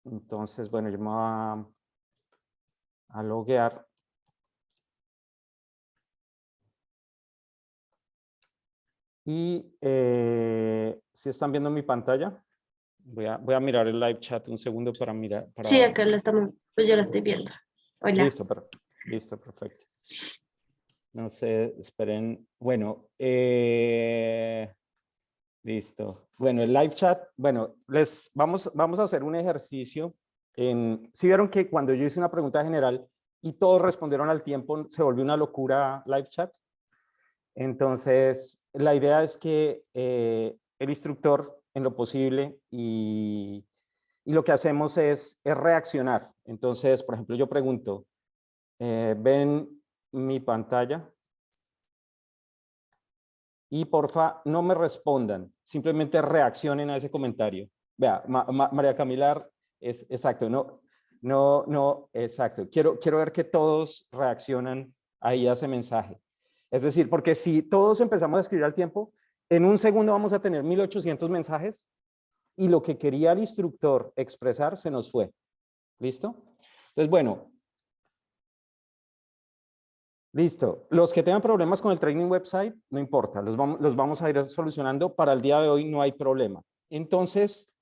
Speaker 13: Entonces, bueno, yo me voy a loguear. Y si están viendo mi pantalla, voy a mirar el live chat un segundo para mirar.
Speaker 14: Sí, acá lo estamos, pues yo lo estoy viendo. Hola.
Speaker 13: Listo, perfecto. No sé, esperen. Bueno, listo. Bueno, el live chat, bueno, vamos a hacer un ejercicio. ¿Sí vieron que cuando yo hice una pregunta general y todos respondieron al tiempo, se volvió una locura live chat? Entonces, la idea es que el instructor, en lo posible, y lo que hacemos es reaccionar. Entonces, por ejemplo, yo pregunto, ¿ven mi pantalla? Y porfa, no me respondan, simplemente reaccionen a ese comentario. Vea, María Camilar, es exacto, no, exacto. Quiero ver que todos reaccionan ahí a ese mensaje. Es decir, porque si todos empezamos a escribir al tiempo, en un segundo vamos a tener 1800 mensajes y lo que quería el instructor expresar se nos fue. ¿Listo? Entonces, bueno. Listo. Los que tengan problemas con el training website, no importa, los vamos a ir solucionando. Para el día de hoy no hay problema. Entonces,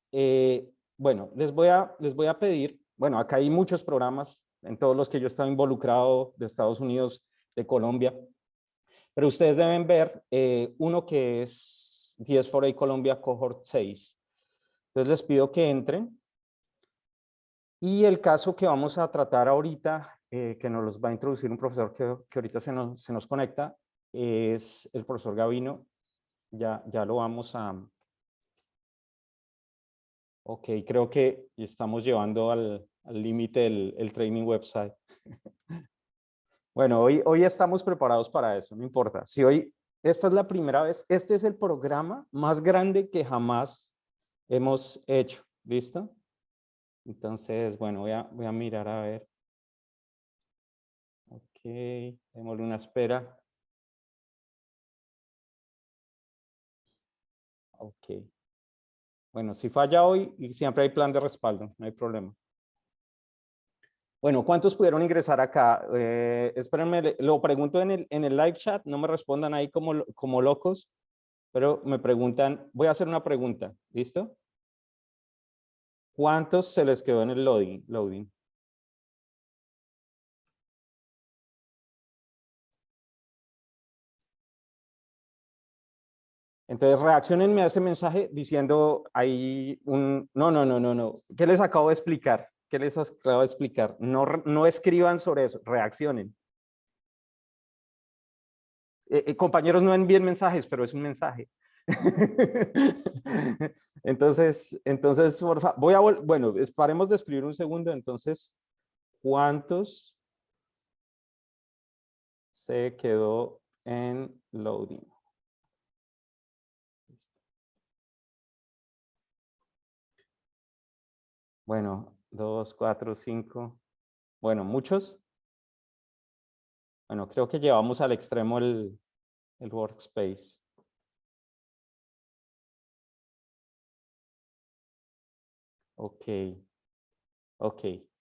Speaker 13: bueno, les voy a pedir, bueno, acá hay muchos programas en todos los que yo he estado involucrado de Estados Unidos, de Colombia, pero ustedes deben ver uno que es DS4A Colombia Cohort 6. Entonces les pido que entren. Y el caso que vamos a tratar ahorita, que nos los va a introducir un profesor que ahorita se nos conecta, es el profesor Gavino. Ya lo vamos a... Ok, creo que estamos llevando al límite el training website. Bueno, hoy estamos preparados para eso, no importa. Si hoy, esta es la primera vez, este es el programa más grande que jamás hemos hecho, ¿listo? Entonces, bueno, voy a mirar a ver. Ok, démosle una espera. Ok. Bueno, si falla hoy, siempre hay plan de respaldo, no hay problema. Bueno, ¿cuántos pudieron ingresar acá? Espérenme, lo pregunto en el live chat, no me respondan ahí como locos, pero me preguntan, voy a hacer una pregunta, ¿listo? ¿Cuántos se les quedó en el loading? Entonces, reaccionenme a ese mensaje diciendo ahí no. ¿Qué les acabo de explicar? ¿Qué les acabo de explicar? No escriban sobre eso, reaccionen. Compañeros, no envíen mensajes, pero es un mensaje. entonces, por favor, bueno, paremos de escribir un segundo. Entonces, ¿cuántos se quedó en loading? Bueno, 2, 4, 5. Bueno, muchos. Bueno, creo que llevamos al extremo el workspace. Ok,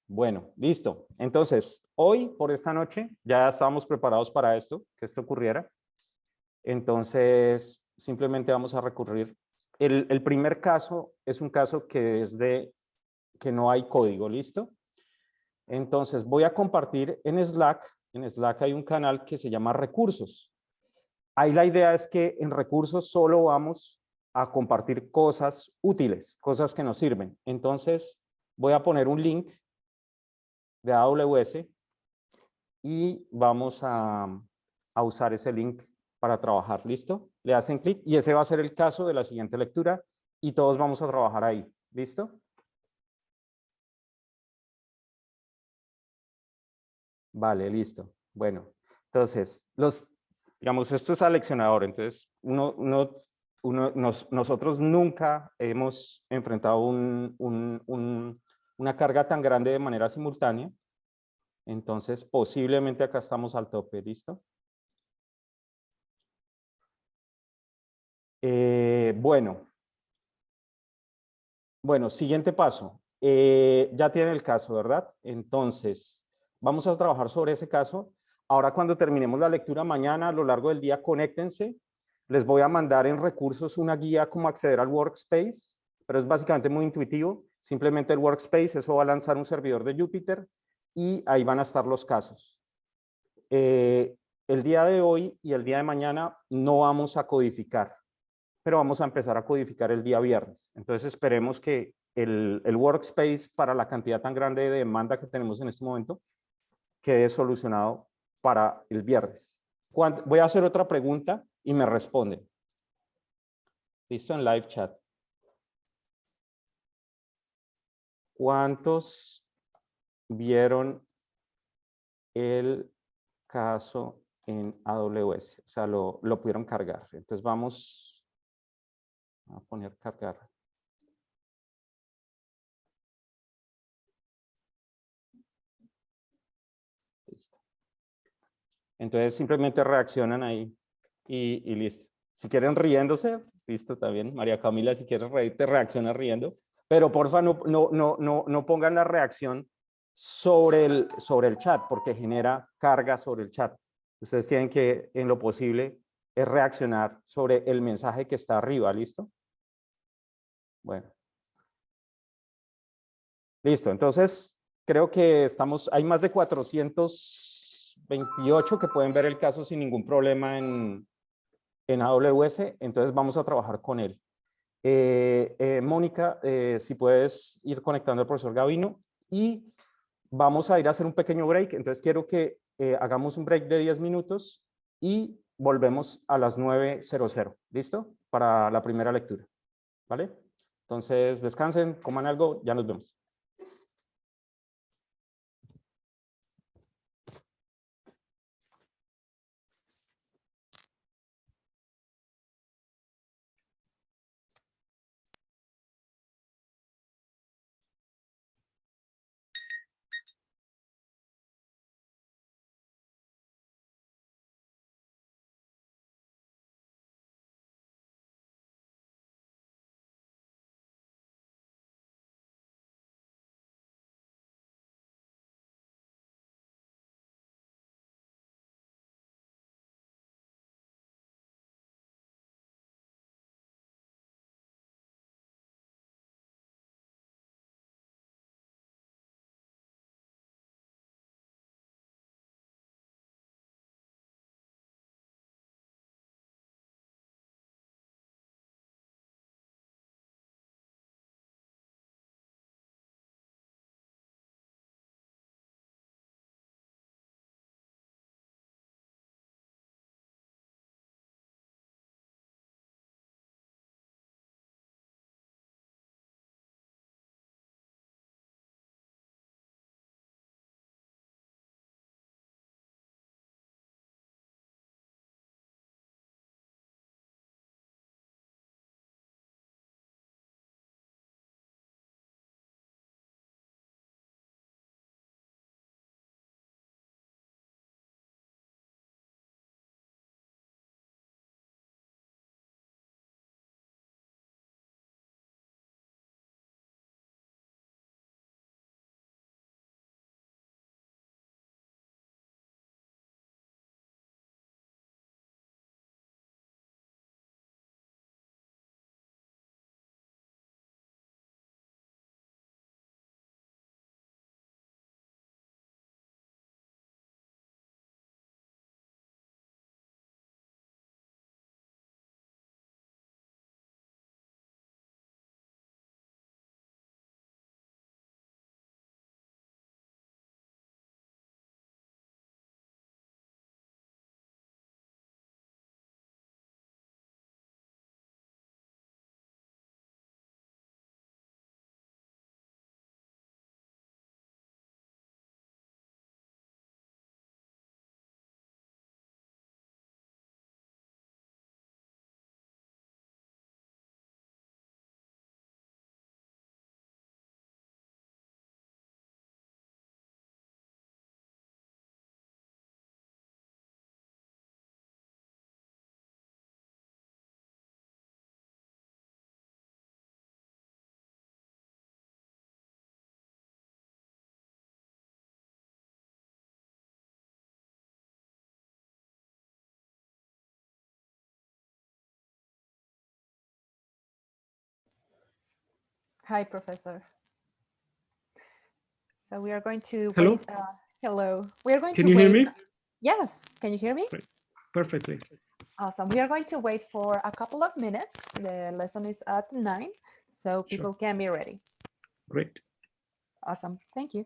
Speaker 13: bueno, listo. Entonces, hoy, por esta noche, ya estábamos preparados para esto, que esto ocurriera. Entonces, simplemente vamos a recurrir. El primer caso es un caso que es que no hay código, ¿listo? Entonces, voy a compartir en Slack. En Slack hay un canal que se llama Recursos. Ahí la idea es que en Recursos solo vamos a compartir cosas útiles, cosas que nos sirven. Entonces, voy a poner un link de AWS y vamos a usar ese link para trabajar, ¿listo? Le hacen clic y ese va a ser el caso de la siguiente lectura y todos vamos a trabajar ahí, ¿listo? Vale, listo. Bueno, entonces, digamos, esto es aleccionador, entonces nosotros nunca hemos enfrentado una carga tan grande de manera simultánea, entonces posiblemente acá estamos al tope, ¿listo? Bueno, siguiente paso. Ya tienen el caso, ¿verdad? Entonces, vamos a trabajar sobre ese caso. Ahora, cuando terminemos la lectura mañana, a lo largo del día, conéctense. Les voy a mandar en recursos una guía cómo acceder al workspace, pero es básicamente muy intuitivo. Simplemente el workspace, eso va a lanzar un servidor de Jupyter y ahí van a estar los casos. El día de hoy y el día de mañana no vamos a codificar, pero vamos a empezar a codificar el día viernes. Entonces esperemos que el workspace para la cantidad tan grande de demanda que tenemos en este momento quede solucionado para el viernes. Voy a hacer otra pregunta y me responden. Listo, en live chat. ¿Cuántos vieron el caso en AWS? O sea, lo pudieron cargar. Entonces vamos a poner cargar. Listo. Entonces simplemente reaccionan ahí y listo. Si quieren riéndose, listo también. María Camila, si quieres reírte, reacciona riendo. Pero porfa, no pongan la reacción sobre el chat, porque genera carga sobre el chat. Ustedes tienen que, en lo posible, es reaccionar sobre el mensaje que está arriba, ¿listo? Bueno. Listo, entonces creo que hay más de 428 que pueden ver el caso sin ningún problema en AWS, entonces vamos a trabajar con él. Mónica, si puedes ir conectando al profesor Gavino y vamos a ir a hacer un pequeño break, entonces quiero que hagamos un break de 10 minutos y volvemos a las 9:00, ¿listo? Para la primera lectura, ¿vale? Entonces descansen, coman algo, ya nos vemos.
Speaker 1: Hi, Professor. So we are going to
Speaker 15: Hello?
Speaker 1: wait. Hello. We are going
Speaker 15: Can
Speaker 1: to
Speaker 15: you
Speaker 1: wait.
Speaker 15: hear me?
Speaker 1: Yes. Can you hear me?
Speaker 15: Perfectly.
Speaker 1: Awesome. We are going to wait for a couple of minutes. The lesson is at 9, so people can be ready.
Speaker 15: Great.
Speaker 1: Awesome. Thank you.